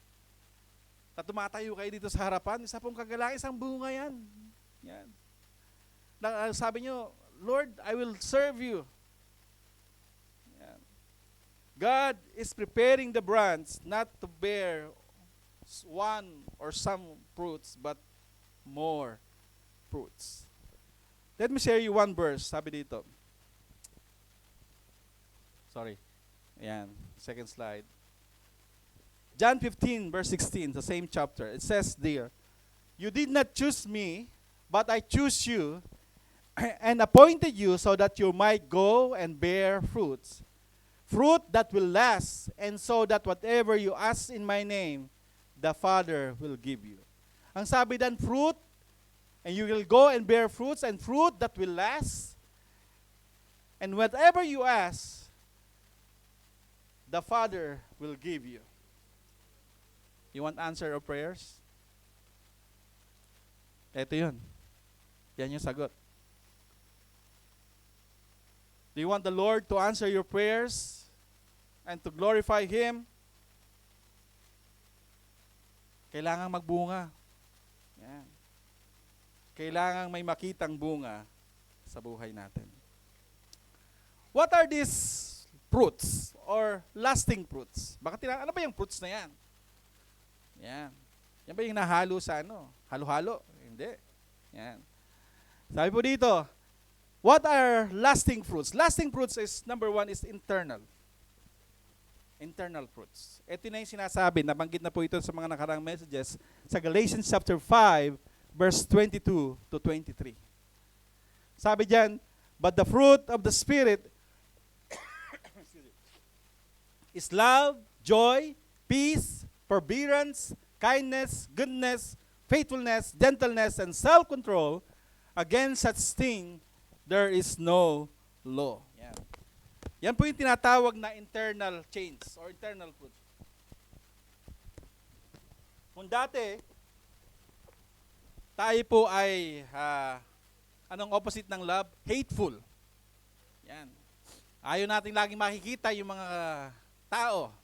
at tumatayo kayo dito sa harapan, isa pong kagalakan, isang bunga yan. Yan. Sabi niyo, Lord, I will serve you. God is preparing the branch not to bear one or some fruits, but more fruits. Let me share you one verse. Sabi dito. Sorry. Ayan. Second slide. John 15, verse 16, the same chapter. It says there, you did not choose me, but I choose you and appointed you so that you might go and bear fruits. Fruit that will last, and so that whatever you ask in my name, the Father will give you. Ang sabi dan, fruit, and you will go and bear fruits, and fruit that will last. And whatever you ask, the Father will give you. You want answer of prayers? Ito yun. Yan yung sagot. Do you want the Lord to answer your prayers and to glorify Him? Kailangan magbunga. Yan. Kailangan may makitang bunga sa buhay natin. What are these fruits or lasting fruits? Ano ba yung fruits na yan? Yan. Yan ba yung nahalo sa halo-halo? Hindi. Yan. Sabi po dito, what are lasting fruits? Lasting fruits is, number 1 is internal. Internal fruits. Ito na yung sinasabi, nabanggit na po ito sa mga nakarang messages sa Galatians chapter 5, verse 22 to 23. Sabi diyan, but the fruit of the Spirit is love, joy, peace, forbearance, kindness, goodness, faithfulness, gentleness, and self-control. Against such thing, there is no law. Yan. Yan po yung tinatawag na internal change or internal fruit. Kung dati, tayo po ay, anong opposite ng love? Hateful. Yan. Ayaw natin laging makikita yung mga tao.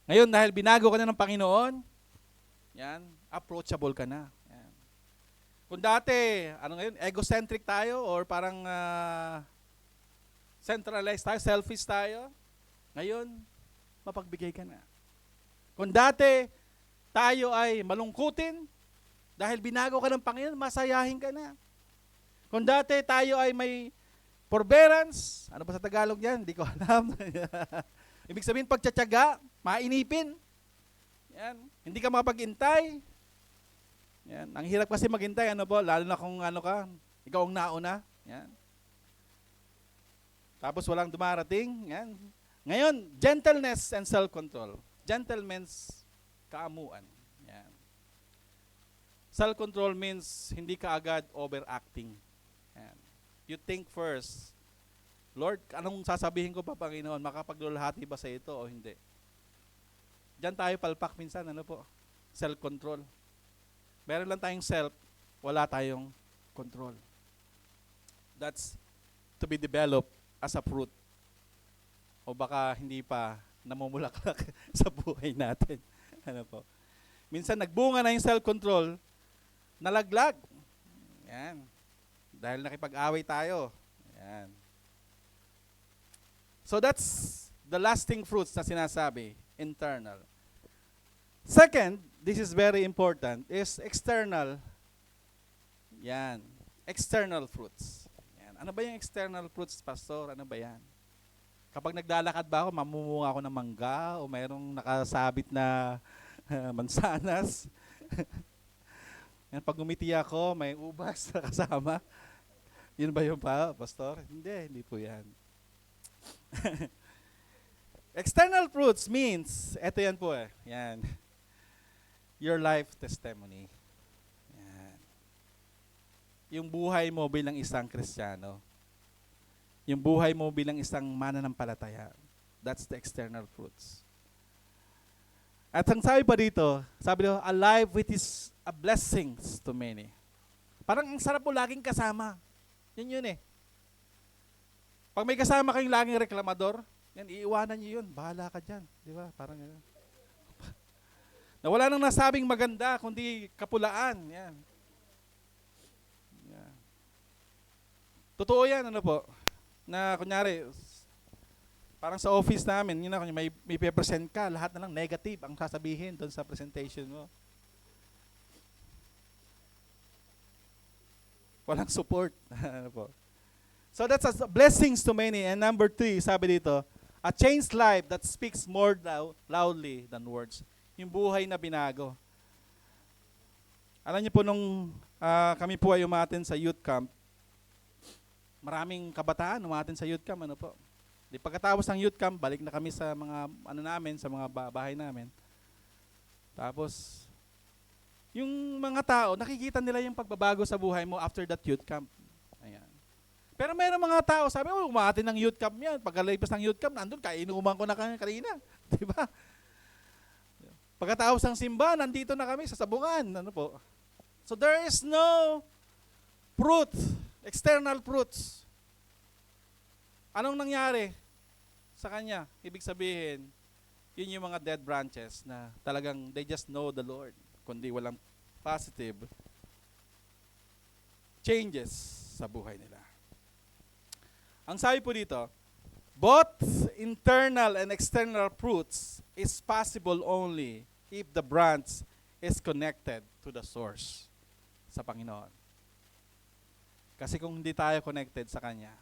Ngayon, dahil binago ka na ng Panginoon, yan, approachable ka na. Yan. Kung dati, egocentric tayo or parang centralized tayo, selfish tayo, ngayon, mapagbigay ka na. Kung dati, tayo ay malungkutin, dahil binago ka ng Panginoon, masayahin ka na. Kung dati tayo ay may Forbearance, ano ba sa Tagalog yan? Hindi ko alam. Ibig sabihin, pagtsatsaga, mainipin. Yan. Hindi ka makapag-intay. Yan. Ang hirap kasi maghintay, ano po, lalo na kung ano ka, ikaw ang nauna. Yan. Tapos walang dumarating. Yan. Ngayon, gentleness and self-control. Gentleman's kaamuan. Yan. Self-control means hindi ka agad overacting. Yan. You think first, Lord, anong sasabihin ko pa, Panginoon? Makapaglulahati ba sa ito o hindi? Diyan tayo palpak minsan, ano po? Self-control. Meron lang tayong self, wala tayong control. That's to be developed as a fruit. O baka hindi pa namumulaklak sa buhay natin. Ano po? Minsan nagbunga na yung self-control, nalaglag. Yan. Dahil nakipag-away tayo. Yan. So that's the lasting fruits na sinasabi, internal. Second, this is very important, is external. Yan. External fruits. Yan. Ano ba yung external fruits, Pastor? Ano ba yan? Kapag naglalakad ba ako, mamumunga ako ng mangga o mayroong nakasabit na mansanas. Yan, pag umiti ako, may ubas na kasama. Yun ba yung Pastor? Hindi po yan. External fruits means, eto yan po eh, yan. Your life testimony. Yan. Yung buhay mo bilang isang Kristiyano. Yung buhay mo bilang isang mananampalataya. That's the external fruits. At ang sabi pa dito, sabi dito, a life which is a blessings to many. Parang ang sarap po laging kasama. Yun eh. Pag may kasama kayong laging reklamador, yan, iiwanan nyo yun. Bahala ka dyan. Di ba? Parang gano'n. Na wala nang nasabing maganda, kundi kapulaan. Yan. Yan. Totoo yan, ano po? Na kunyari, parang sa office namin, yun na, may present ka, lahat na lang negative ang sasabihin doon sa presentation mo. Walang support. Ano po? So that's a blessings to many. And number 3, sabi dito, a changed life that speaks more loudly than words. Yung buhay na binago. Alam niyo po nung kami po ay umaten sa youth camp, maraming kabataan umaten sa youth camp, ano po. Di pagkatapos ng youth camp, balik na kami sa mga ano namin, sa mga bahay namin. Tapos yung mga tao, nakikita nila yung pagbabago sa buhay mo after that youth camp. Ayan. Pero mayroong mga tao, sabi, umatin ng youth camp yan. Pagkalipas ng youth camp, nandun, kainuman ko na kanina. Diba? Pagkatapos ng simba, nandito na kami sa sabungan. Ano po? So there is no fruit, external fruits. Anong nangyari sa kanya? Ibig sabihin, yun yung mga dead branches na talagang they just know the Lord. Kundi walang positive changes sa buhay nila. Ang sabi po dito, both internal and external fruits is possible only if the branch is connected to the source, sa Panginoon. Kasi kung hindi tayo connected sa Kanya,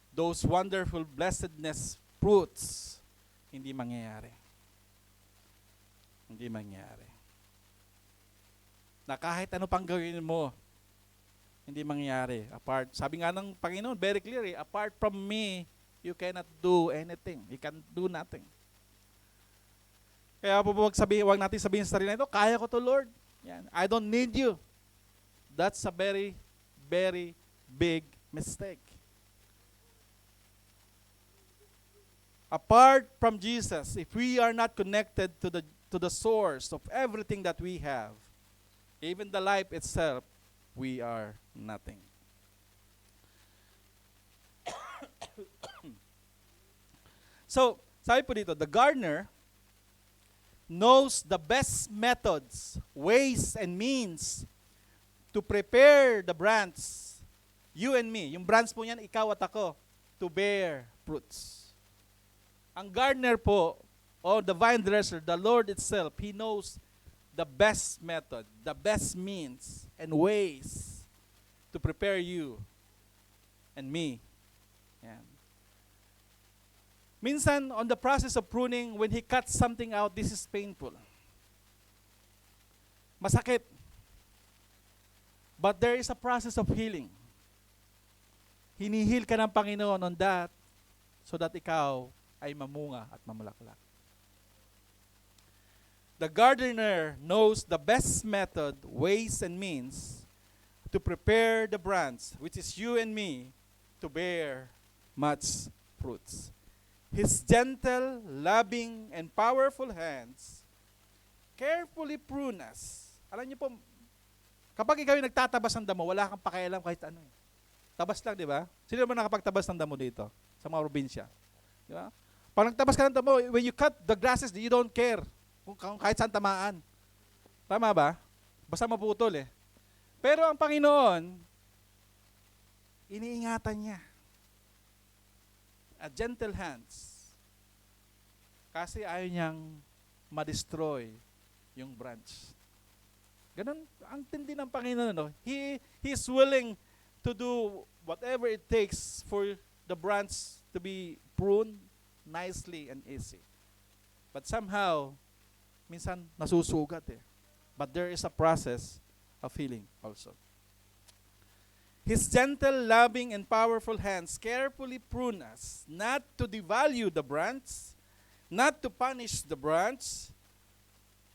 those wonderful blessedness fruits, hindi mangyayari. Hindi mangyayari. Na kahit ano pang gawin mo, hindi mangyayari. Sabi nga ng Panginoon, very clear, apart from me, you cannot do anything. You can do nothing. Kaya po wag natin sabihin sa sarili na ito, kaya ko to, Lord. Yan. I don't need you. That's a very, very big mistake. Apart from Jesus, if we are not connected to the source of everything that we have, even the life itself, we are nothing. So, sabi po dito, the gardener knows the best methods, ways, and means to prepare the branch, you and me, yung branch po yan, ikaw at ako, to bear fruits. Ang gardener po, or the vine dresser, the Lord itself, He knows the best method, the best means and ways to prepare you and me Yan. Minsan, on the process of pruning, when He cuts something out, this is painful. Masakit. But there is a process of healing. Hinihil ka ng Panginoon on that so that ikaw ay mamunga at mamulaklak. The gardener knows the best method, ways, and means to prepare the branch, which is you and me, to bear much fruits. His gentle, loving, and powerful hands carefully prune us. Alam niyo po, kapag ikaw yung nagtatabas ng damo, wala kang pakialam kahit ano. Tabas lang, di ba? Sino naman nakapagtabas ng damo dito? Sa mga probinsya. Di ba? Pag nagtabas ka ng damo, when you cut the grasses, you don't care kung kahit saan tamaan. Tama ba? Basta maputol eh. Pero ang Panginoon, iniingatan niya. A gentle hands. Kasi ayaw niyang ma-destroy yung branch. Ganun, ang tindi ng Panginoon. No? He is willing to do whatever it takes for the branch to be pruned nicely and easy. But somehow, minsan nasusugat eh. But there is a process of healing also. His gentle, loving, and powerful hands carefully prune us, not to devalue the branch, not to punish the branch,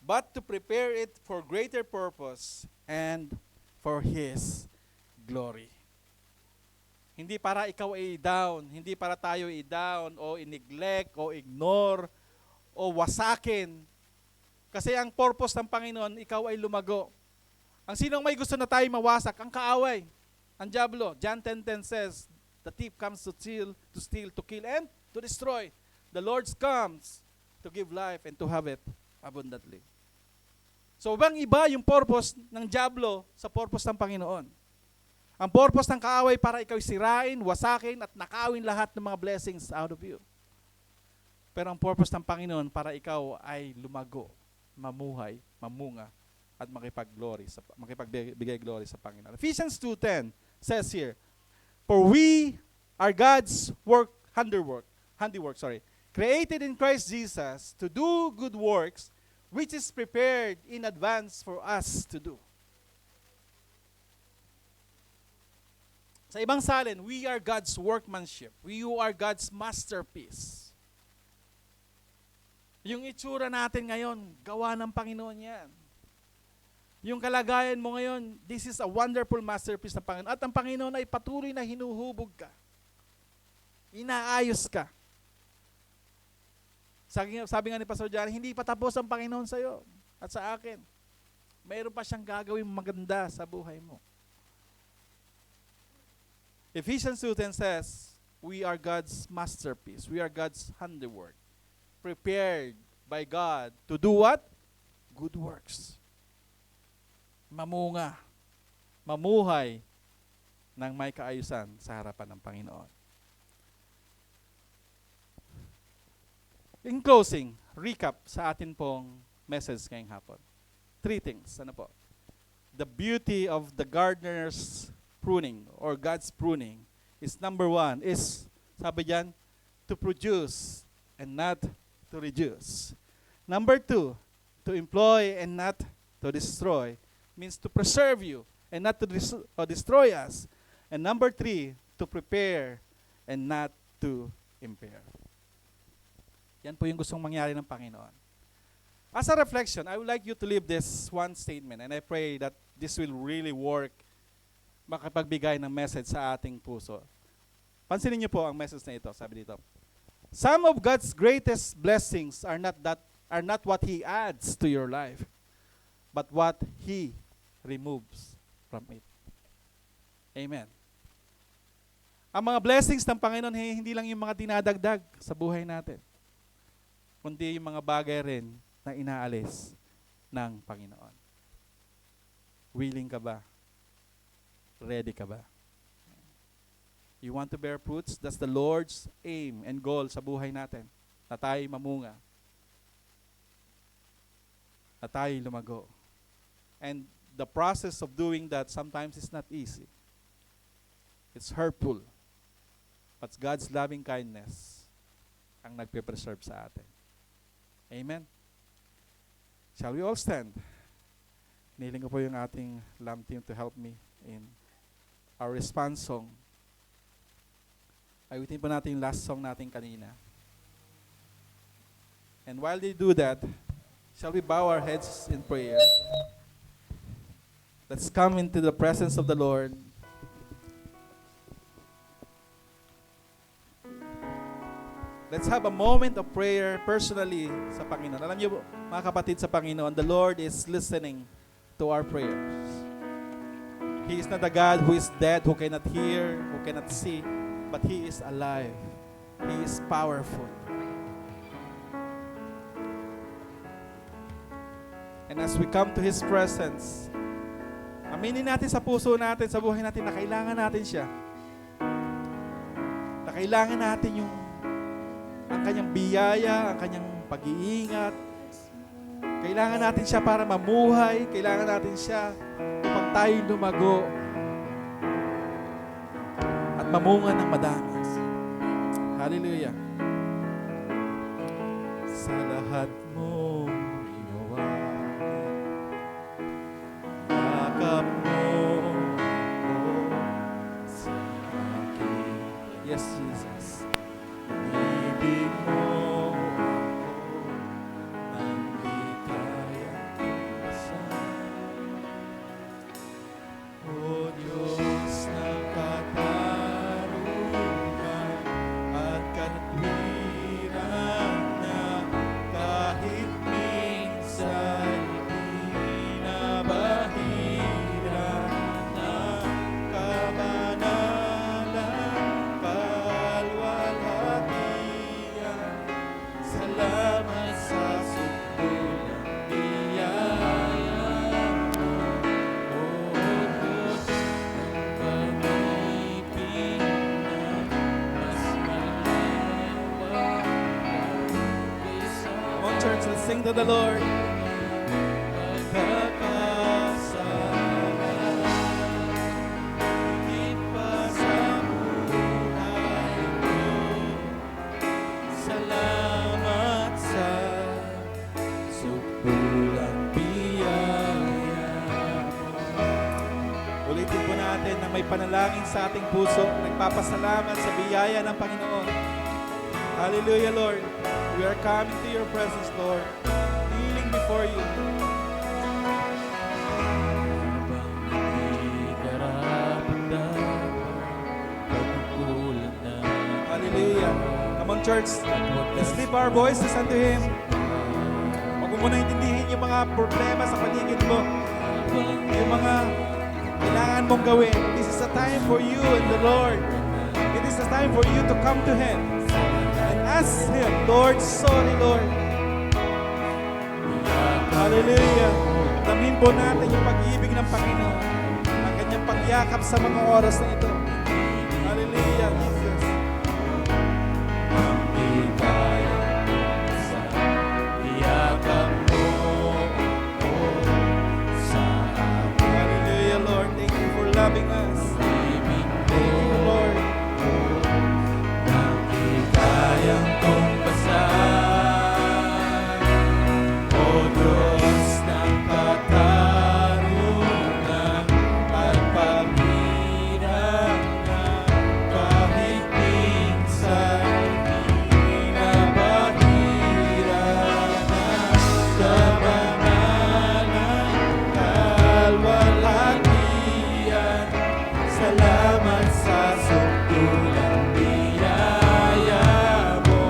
but to prepare it for greater purpose and for His glory. Hindi para ikaw ay down, hindi para tayo ay down o i-neglect o ignore o wasakin. Kasi ang purpose ng Panginoon, ikaw ay lumago. Ang sinong may gusto na tayo mawasak? Ang kaaway, ang diablo. John 10:10 says, the thief comes to steal, to kill, and to destroy. The Lord comes to give life and to have it abundantly. So, bang iba yung purpose ng diablo sa purpose ng Panginoon? Ang purpose ng kaaway para ikaw sirain, wasakin, at nakawin lahat ng mga blessings out of you. Pero ang purpose ng Panginoon para ikaw ay lumago, mamuhay, mamunga, at makipagbigay glory sa Panginoon. Ephesians 2:10 says here, for we are God's handiwork, created in Christ Jesus to do good works, which is prepared in advance for us to do. Sa ibang salin, we are God's workmanship. We are God's masterpiece. Yung itsura natin ngayon, gawa ng Panginoon yan. Yung kalagayan mo ngayon, this is a wonderful masterpiece ng Panginoon. At ang Panginoon ay patuloy na hinuhubog ka. Inaayos ka. Sabi nga ni Pastor John, hindi pa tapos ang Panginoon sa iyo at sa akin. Mayroon pa siyang gagawin maganda sa buhay mo. Ephesians 2:10 says, we are God's masterpiece. We are God's handiwork. Prepared by God to do what? Good works. Mamunga. Mamuhay ng may kaayusan sa harapan ng Panginoon. In closing, recap sa atin pong message ngayong hapon. 3 things. Ano po? The beauty of the gardener's pruning or God's pruning is number 1 is, sabi diyan, to produce and not to reduce. Number 2, to employ and not to destroy means to preserve you and not to destroy us. And number 3, to prepare and not to impair. Yan po yung gustong mangyari ng Panginoon. As a reflection, I would like you to leave this one statement and I pray that this will really work makapagbigay ng message sa ating puso. Pansinin niyo po ang message na ito, sabi dito. Some of God's greatest blessings are not what He adds to your life, but what He removes from it. Amen. Ang mga blessings ng Panginoon, hindi lang yung mga dinadagdag sa buhay natin, kundi yung mga bagay rin na inaalis ng Panginoon. Willing ka ba? Ready ka ba? You want to bear fruits? That's the Lord's aim and goal sa buhay natin. Na tayo mamunga. Na tayo lumago. And the process of doing that sometimes is not easy. It's hurtful. But God's loving kindness ang nagpe-preserve sa atin. Amen? Shall we all stand? Niling ko po yung ating lamb team to help me in our response song. Awitin po natin yung last song natin kanina. And while they do that, shall we bow our heads in prayer? Let's come into the presence of the Lord. Let's have a moment of prayer personally sa Panginoon. Alam niyo, mga kapatid sa Panginoon, the Lord is listening to our prayers. He is not a God who is dead, who cannot hear, who cannot see, but He is alive. He is powerful. And as we come to His presence, aminin natin sa puso natin, sa buhay natin, na kailangan natin siya. Na kailangan natin ang kanyang biyaya, ang kanyang pag-iingat. Kailangan natin siya para mamuhay. Kailangan natin siya upang tayo lumago at mamunga ng madami. Hallelujah. Sa lahat mo ginawa, yakap mo ako sa akin. Yes, Jesus. Ibig mo ako nang di kaya iwasan. O Diyos ng katarungan at katwiran na kahit minsan binabahiran ng kabanalang kalwalhatian. Salamat sa sukulang biyaya mo, O Diyos ng pag-ibig na mas malawak kaysa Come on, church, let's sing to the Lord. Pagkakasala, higit pa sa buhay ko. Salamat sa sukulang biyaya mo. Ulitin po natin na may panalangin sa ating puso, nagpapasalamat sa biyaya ng Panginoon. Hallelujah, Lord. We are coming to your presence, Lord, kneeling before you. Hallelujah. Come on, church. Let's lift our voices unto Him. Huwag mo muna intindihin yung mga problema sa paligid mo. Yung mga kailangan mong gawin. This is a time for you and the Lord. It is a time for you to come to Him and ask Him, Lord, sorry, Lord. Hallelujah. Damhin po natin yung pag-ibig ng Panginoon, ang kanyang pagyakap sa mga oras na ito. Hallelujah, Jesus. Hallelujah, Lord. Thank you for loving us. Thank you, Lord. Kayang tumpasan, O Diyos ng katarungan at paghinang na kahit minsan binabahiran ng kabanalang kalwalhatian. Salamat sa sukulang biyaya mo,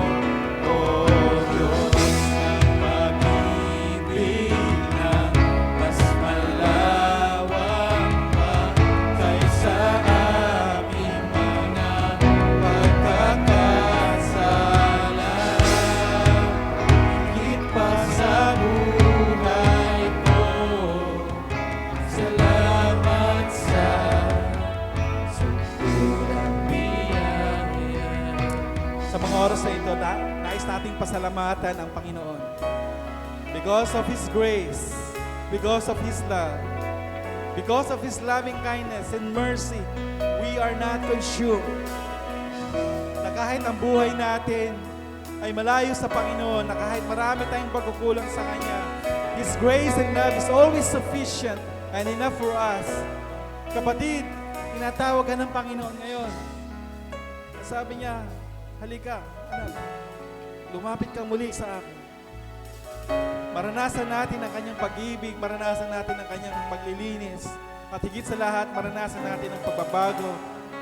O Diyos ng pag-ibig na mas malawak pa kaysa aming mga pagkakasala. Higit pa sa buhay ko, salamat sa sukulang biyaya. Sa mga oras na ito, nais nating pasalamatan ang Panginoon. Because of His grace, because of His love, because of His loving kindness and mercy, we are not consumed. kahit ang buhay natin ay malayo sa Panginoon, na kahit marami tayong pagkukulang sa Kanya, His grace and love is always sufficient and enough for us. Kapatid, tinatawag ka ng Panginoon ngayon. Sabi niya, halika, anak, lumapit ka muli sa akin. Maranasan natin ang Kanyang pag-ibig, maranasan natin ang Kanyang paglilinis, at higit sa lahat, maranasan natin ang pagbabago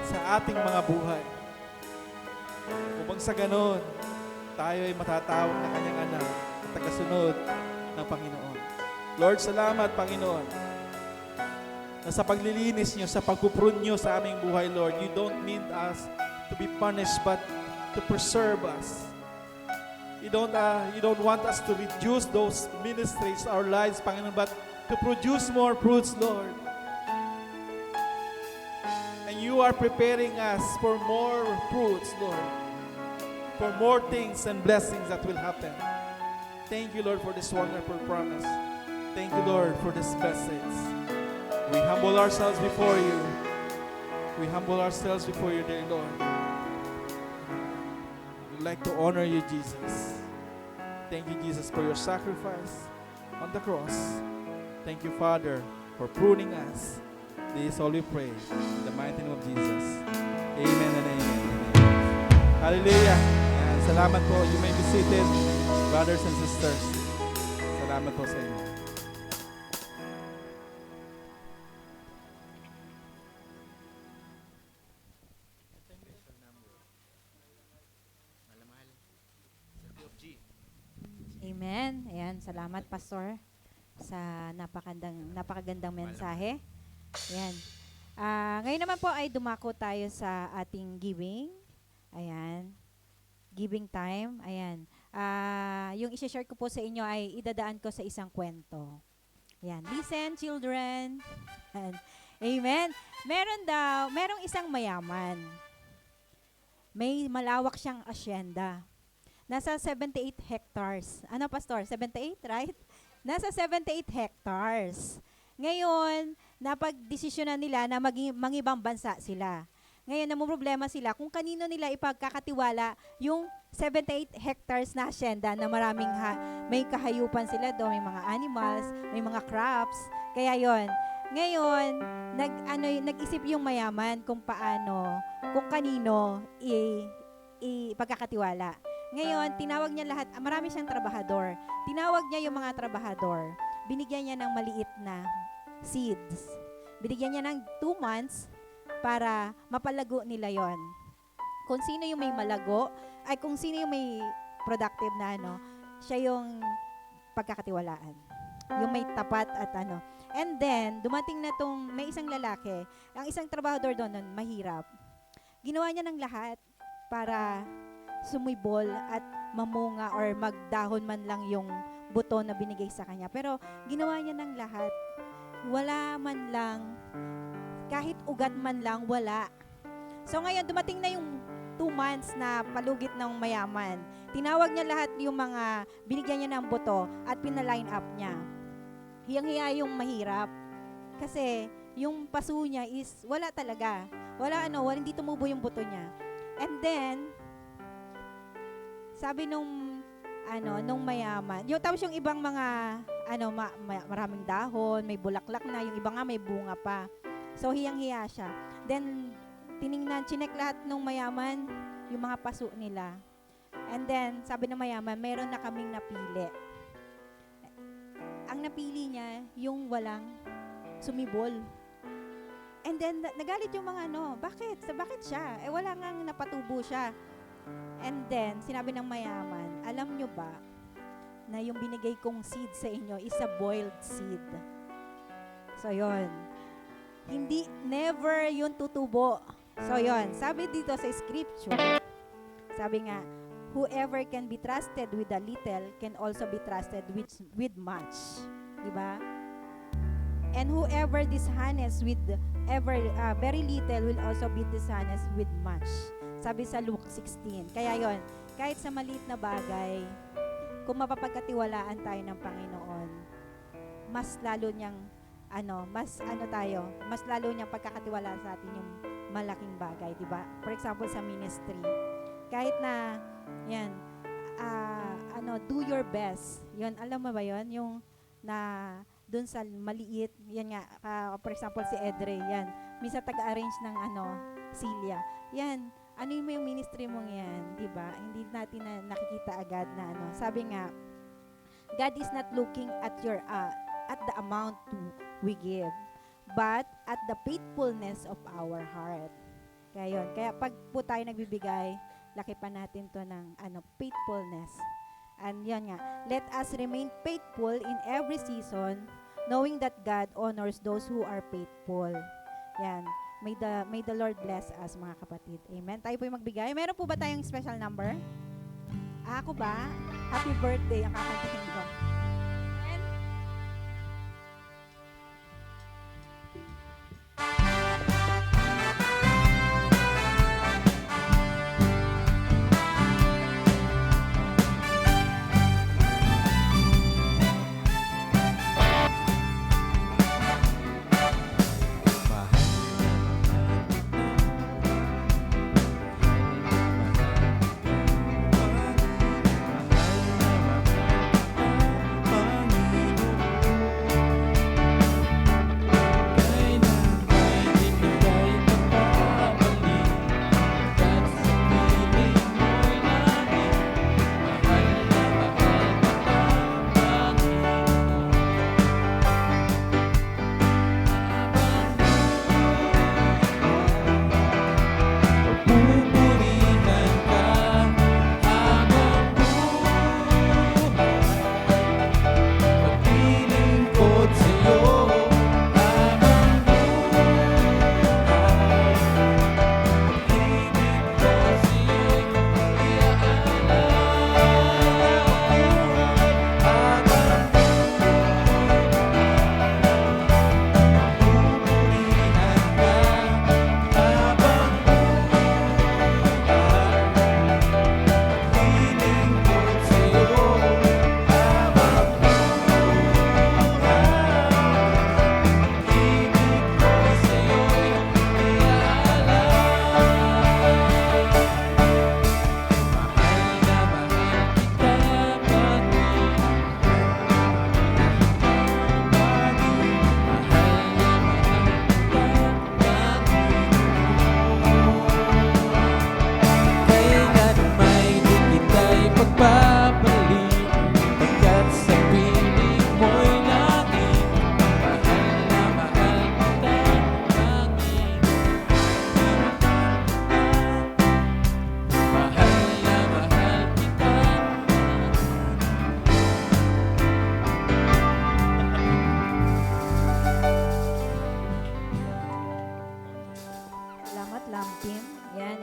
sa ating mga buhay. Upang sa ganon, tayo ay matatawag na Kanyang anak at tagasunod ng Panginoon. Lord, salamat, Panginoon, na sa paglilinis niyo, sa pagpuprune niyo sa aming buhay, Lord, you don't mean us to be punished, but to preserve us. You don't want us to reduce those ministries, our lives, Panginoon, but to produce more fruits, Lord. And you are preparing us for more fruits, Lord, for more things and blessings that will happen. Thank you, Lord, for this wonderful promise. Thank you, Lord, for this message. We humble ourselves before you. We humble ourselves before you, dear Lord. We'd like to honor you, Jesus. Thank you, Jesus, for your sacrifice on the cross. Thank you, Father, for pruning us. This is all we pray. In the mighty name of Jesus. Amen and amen. Hallelujah. And salamat po. You may be seated, brothers and sisters. Salamat po sa inyo. Amen. Ayan, salamat Pastor sa napakagandang mensahe. Ayan. Ngayon naman po ay dumako tayo sa ating giving. Ayan. Giving time. Ayan. Yung i-share ko po sa inyo ay idadaan ko sa isang kwento. Ayan. Listen, children. Amen. Merong isang mayaman. May malawak siyang asyenda. Nasa 78 hectares. Ano, Pastor? 78, right? Nasa 78 hectares. Ngayon, napag-desisyonan nila na mangibang bansa sila. Ngayon, namumroblema sila kung kanino nila ipagkakatiwala yung 78 hectares na asyenda na maraming may kahayupan sila doon, may mga animals, may mga crops. Kaya yon. Ngayon, nag-isip yung mayaman kung kung kanino ipagkakatiwala. Ngayon, tinawag niya lahat, marami siyang trabahador. Tinawag niya yung mga trabahador. Binigyan niya ng maliit na seeds. Binigyan niya ng 2 months para mapalago nila yon. Kung sino yung may malago, ay kung sino yung may productive na siya yung pagkakatiwalaan. Yung may tapat at And then, dumating na may isang lalaki, ang isang trabahador doon, mahirap. Ginawa niya ng lahat para sumibol at mamunga or magdahon man lang yung buto na binigay sa kanya. Pero ginawa niya ng lahat. Wala man lang, kahit ugat man lang, wala. So ngayon, dumating na yung 2 months na palugit ng mayaman. Tinawag niya lahat yung mga binigyan niya ng buto at pina-line up niya. Hiyang-hiya yung mahirap. Kasi yung paso niya is wala talaga. Hindi tumubo yung buto niya. And then, sabi nung mayaman, tapos yung ibang mga, maraming dahon, may bulaklak na, yung iba nga may bunga pa. So, hiyang-hiya siya. Then, chinek lahat nung mayaman, yung mga paso nila. And then, sabi ng mayaman, meron na kaming napili. Ang napili niya, yung walang sumibol. And then, nagalit yung mga bakit? Bakit siya? Wala nga napatubo siya. And then, sinabi ng mayaman, alam nyo ba na yung binigay kong seed sa inyo is a boiled seed? So, yon. Never yun tutubo. So, yon. Sabi dito sa scripture, sabi nga, whoever can be trusted with a little can also be trusted with much. Diba? And whoever dishonest with very little will also be dishonest with much. Sabi sa Luke 16. Kaya yon, kahit sa maliit na bagay, kung mapapagkatiwalaan tayo ng Panginoon, mas lalo niyang mas lalo niyang pagkakatiwala sa atin yung malaking bagay, di ba? For example, sa ministry. kahit na, yan, do your best. Yun, alam mo ba yun? Yung na dun sa maliit, yan nga, for example, si Edre, yan, misa taga-arrange ng Celia. Yan, ano yung ministry mong yan, di ba? Hindi natin nakikita agad na Sabi nga, God is not looking at at the amount we give, but at the faithfulness of our heart. Kaya yun. Kaya pag po tayo nagbibigay, laki pa natin to ng faithfulness. And yun nga, let us remain faithful in every season, knowing that God honors those who are faithful. Yan. May the Lord bless us, mga kapatid. Amen. Tayo po yung magbigay. Meron po ba tayong special number? Ako ba? Happy birthday ang kakantahin ko.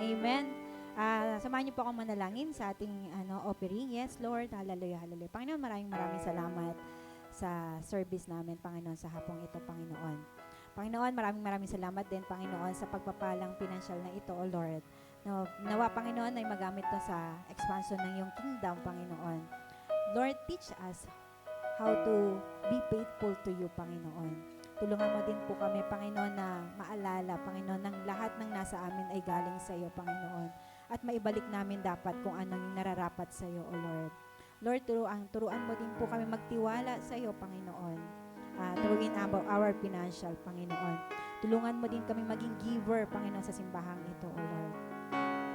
Amen. Samahan niyo po ako manalangin sa ating offering. Yes, Lord. Hallelujah, hallelujah. Panginoon, maraming salamat sa service namin, Panginoon, sa hapong ito, Panginoon. Panginoon, maraming salamat din, Panginoon, sa pagpapalang pinansyal na ito, O Lord. Nawa, Panginoon, ay magamit to sa expansion ng iyong kingdom, Panginoon. Lord, teach us how to be faithful to you, Panginoon. Tulungan mo din po kami, Panginoon, na maalala, Panginoon, ng lahat ng nasa amin ay galing sa iyo, Panginoon. At maibalik namin dapat kung ano yung nararapat sa iyo, O Lord. Lord, turuan mo din po kami magtiwala sa iyo, Panginoon. Turuin our financial, Panginoon. Tulungan mo din kami maging giver, Panginoon, sa simbahang ito, O Lord.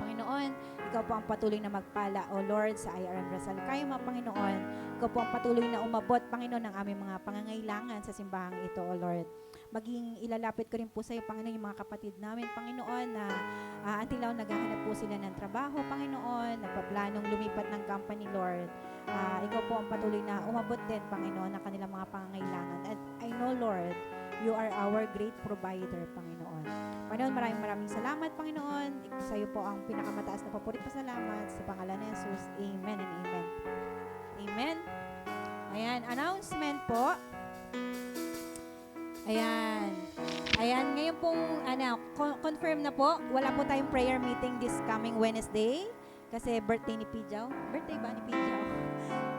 Panginoon, ikaw po ang patuloy na magpala, O Lord, sa IRM Rizal. Kayo, mga Panginoon, ikaw po ang patuloy na umabot, Panginoon, ng aming mga pangangailangan sa simbahang ito, O Lord. Maging ilalapit ko rin po sa iyo, Panginoon, yung mga kapatid namin, Panginoon, na until now naghahanap po sila ng trabaho, Panginoon, nagpaplanong lumipat ng company, Lord. Ikaw po ang patuloy na umabot din, Panginoon, ng kanilang mga pangangailangan. And I know, Lord, you are our great provider, Panginoon. Panginoon, maraming salamat, Panginoon. Sa iyo po ang pinakamataas na papurit pasalamat sa pangalan ni Jesus. Amen and amen. Amen. Ayan, announcement po. Ayan, ngayon pong, confirm na po, wala po tayong prayer meeting this coming Wednesday, kasi birthday ni Pijaw. Birthday ba ni Pijaw?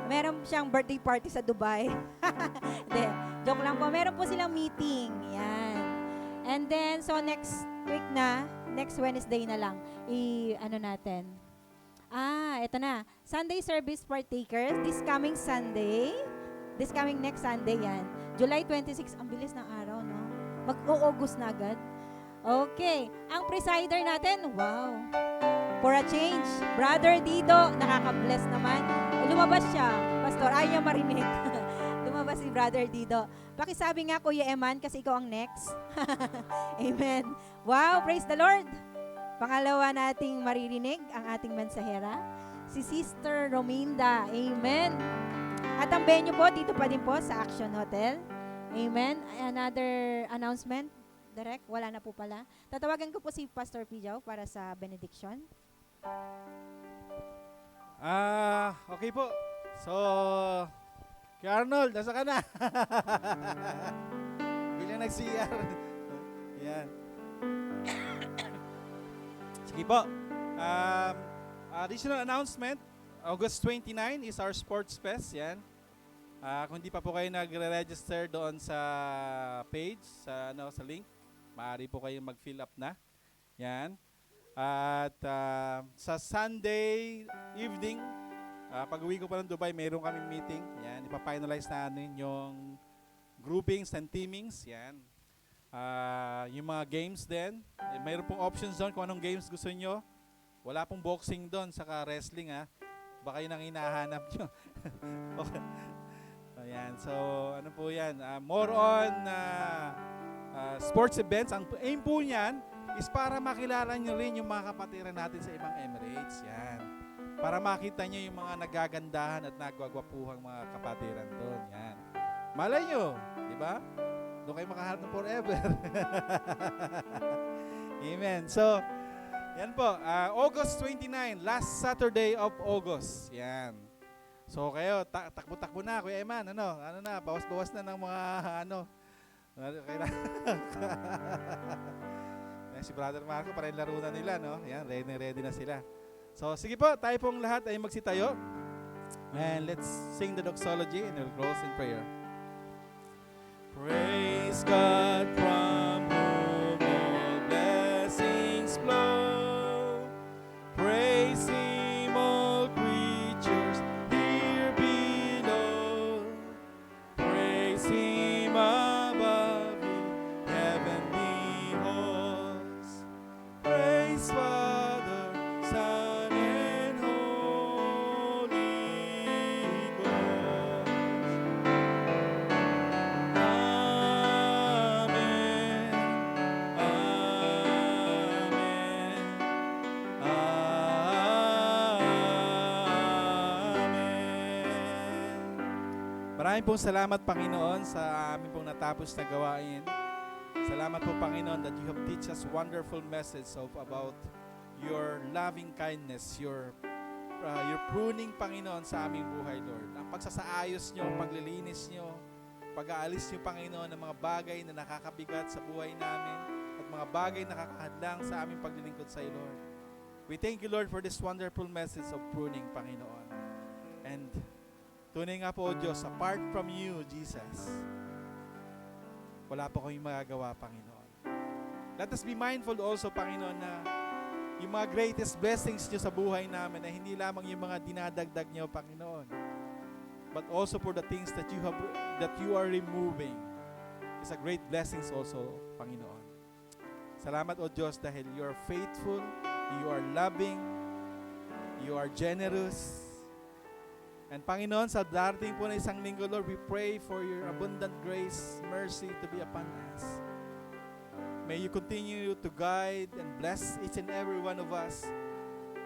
Meron siyang birthday party sa Dubai. Hindi, joke lang po. Meron po silang meeting. Yan. And then, so next week na, next Wednesday na lang, Ito na. Sunday service partakers, this coming next Sunday yan. July 26, ang bilis ng araw, no? Mag-o-August na agad. Okay. Ang presider natin, wow. For a change, Brother Dido, nakaka-bless naman. Lumabas siya, Pastor, ayaw niya marinig. Lumabas si Brother Dido. Pakisabi nga, Kuya Eman, kasi ikaw ang next. Amen. Wow, praise the Lord. Pangalawa nating maririnig ang ating mensahera, si Sister Rominda. Amen. At ang venue po, dito pa din po sa Action Hotel. Amen. Another announcement, Direk, wala na po pala. Tatawagan ko po si Pastor Pijaw para sa benediction. Okay po. So, Kuya Arnold, nasa ka na? Bilang nag-CR. Yan. Sige po. Additional announcement, August 29 is our Sports Fest. Yan. Kung hindi pa po kayo nagre-register doon sa page, sa link, maaari po kayong mag-fill up na. Yan. At sa Sunday evening, pag-uwi ko pa ng Dubai, mayroon kaming meeting. Yan, ipa-finalize natin yung groupings and teamings. Yan. Yung mga games din. Mayroon pong options doon kung anong games gusto nyo. Wala pong boxing doon, saka wrestling ha. Baka yun ang hinahanap nyo. Okay. Ayan, so ano po yan. More on sports events. Ang aim po niyan is para makilala nyo rin yung mga kapatiran natin sa ibang Emirates. Yan. Para makita nyo yung mga nagagandahan at nagwagwapuhang mga kapatiran doon. Yan. Malay nyo, di ba? Doon kayo makaharap ng forever. Amen. So, yan po. August 29, last Saturday of August. Yan. So, kayo, takbo-takbo na, Kuya Eman. Ano na, bawas-bawas na ng mga, Yan, si Brother Marco, para yung laro na nila, no? Yan, ready na sila. So, sige po, tayo pong lahat ay magsitayo. And let's sing the doxology and we'll close in prayer. Praise God from whom all blessings flow. Praise Him, all creatures here below. Praise Him above in heavenly halls. Praise Father, Son, and Holy Ghost. Amen. Amen. Amen. Maraming pong salamat, Panginoon, sa aming pong natapos na gawain. Salamat po, Panginoon, that you have teach us wonderful message about your loving kindness, your pruning, Panginoon, sa aming buhay, Lord. Ang pagsasaayos nyo, paglilinis nyo, pag-aalis nyo, Panginoon, ng mga bagay na nakakabigat sa buhay namin at mga bagay na nakakahadlang sa aming paglilingkod sa iyo, Lord. We thank you, Lord, for this wonderful message of pruning, Panginoon. And tunay nga po, O Diyos, apart from you, Jesus, wala po kaming magagawa, Panginoon. Let us be mindful also, Panginoon, na yung mga greatest blessings nyo sa buhay namin na hindi lamang yung mga dinadagdag nyo, Panginoon, but also for the things that you are removing is a great blessings also, Panginoon. Salamat, O Diyos, dahil you are faithful, you are loving, you are generous. And Panginoon, sa darating po na isang linggo, Lord, we pray for your abundant grace, mercy to be upon us. May you continue to guide and bless each and every one of us.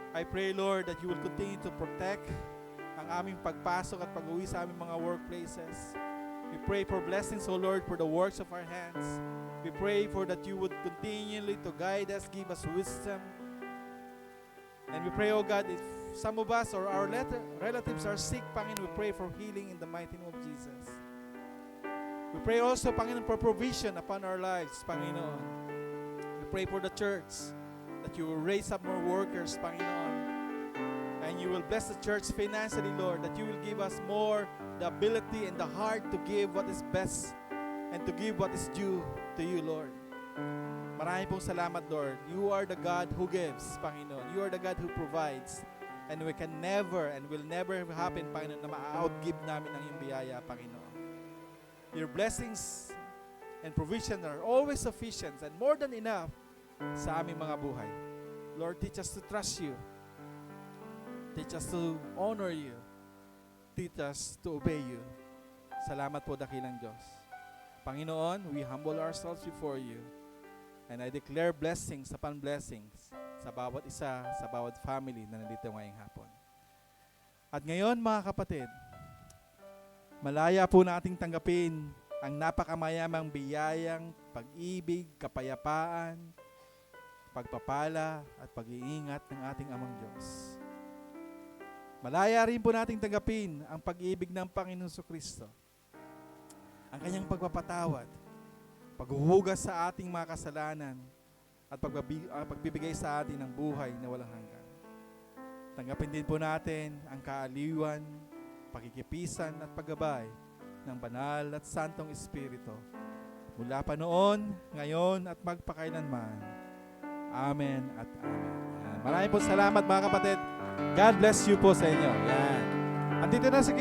I pray, Lord, that you will continue to protect ang aming pagpasok at pag-uwi sa aming mga workplaces. We pray for blessings, O Lord, for the works of our hands. We pray for that you would continually to guide us, give us wisdom. And we pray, O God, if some of us or our relatives are sick, Panginoon, we pray for healing in the mighty name of Jesus. We pray also, Panginoon, for provision upon our lives, Panginoon. We pray for the church, that you will raise up more workers, Panginoon. And you will bless the church financially, Lord, that you will give us more the ability and the heart to give what is best and to give what is due to you, Lord. Maraming pong salamat, Lord. You are the God who gives, Panginoon. You are the God who provides. And we can never and will never happen, Panginoon, na ma-outgive namin ang iyong biyaya, Panginoon. Your blessings and provision are always sufficient and more than enough sa aming mga buhay. Lord, teach us to trust you. Teach us to honor you. Teach us to obey you. Salamat po, dakilang Diyos. Panginoon, we humble ourselves before you. And I declare blessings upon blessings sa bawat isa, sa bawat family na nandito ngayong hapon. At ngayon, mga kapatid, malaya po nating tanggapin ang napakamayamang biyayang pag-ibig, kapayapaan, pagpapala at pag-iingat ng ating Amang Diyos. Malaya rin po nating tanggapin ang pag-ibig ng Panginoon Kristo, ang kanyang pagpapatawad, paghuhugas sa ating mga kasalanan, at pagbibigay sa atin ng buhay na walang hanggan. Tanggapin din po natin ang kaaliwan, pakikipisan at paggabay ng banal at santong Espiritu mula pa noon, ngayon at magpakailanman. Amen at amen. Yan. Maraming po salamat, mga kapatid. God bless you po sa inyo. Yan. Andito na si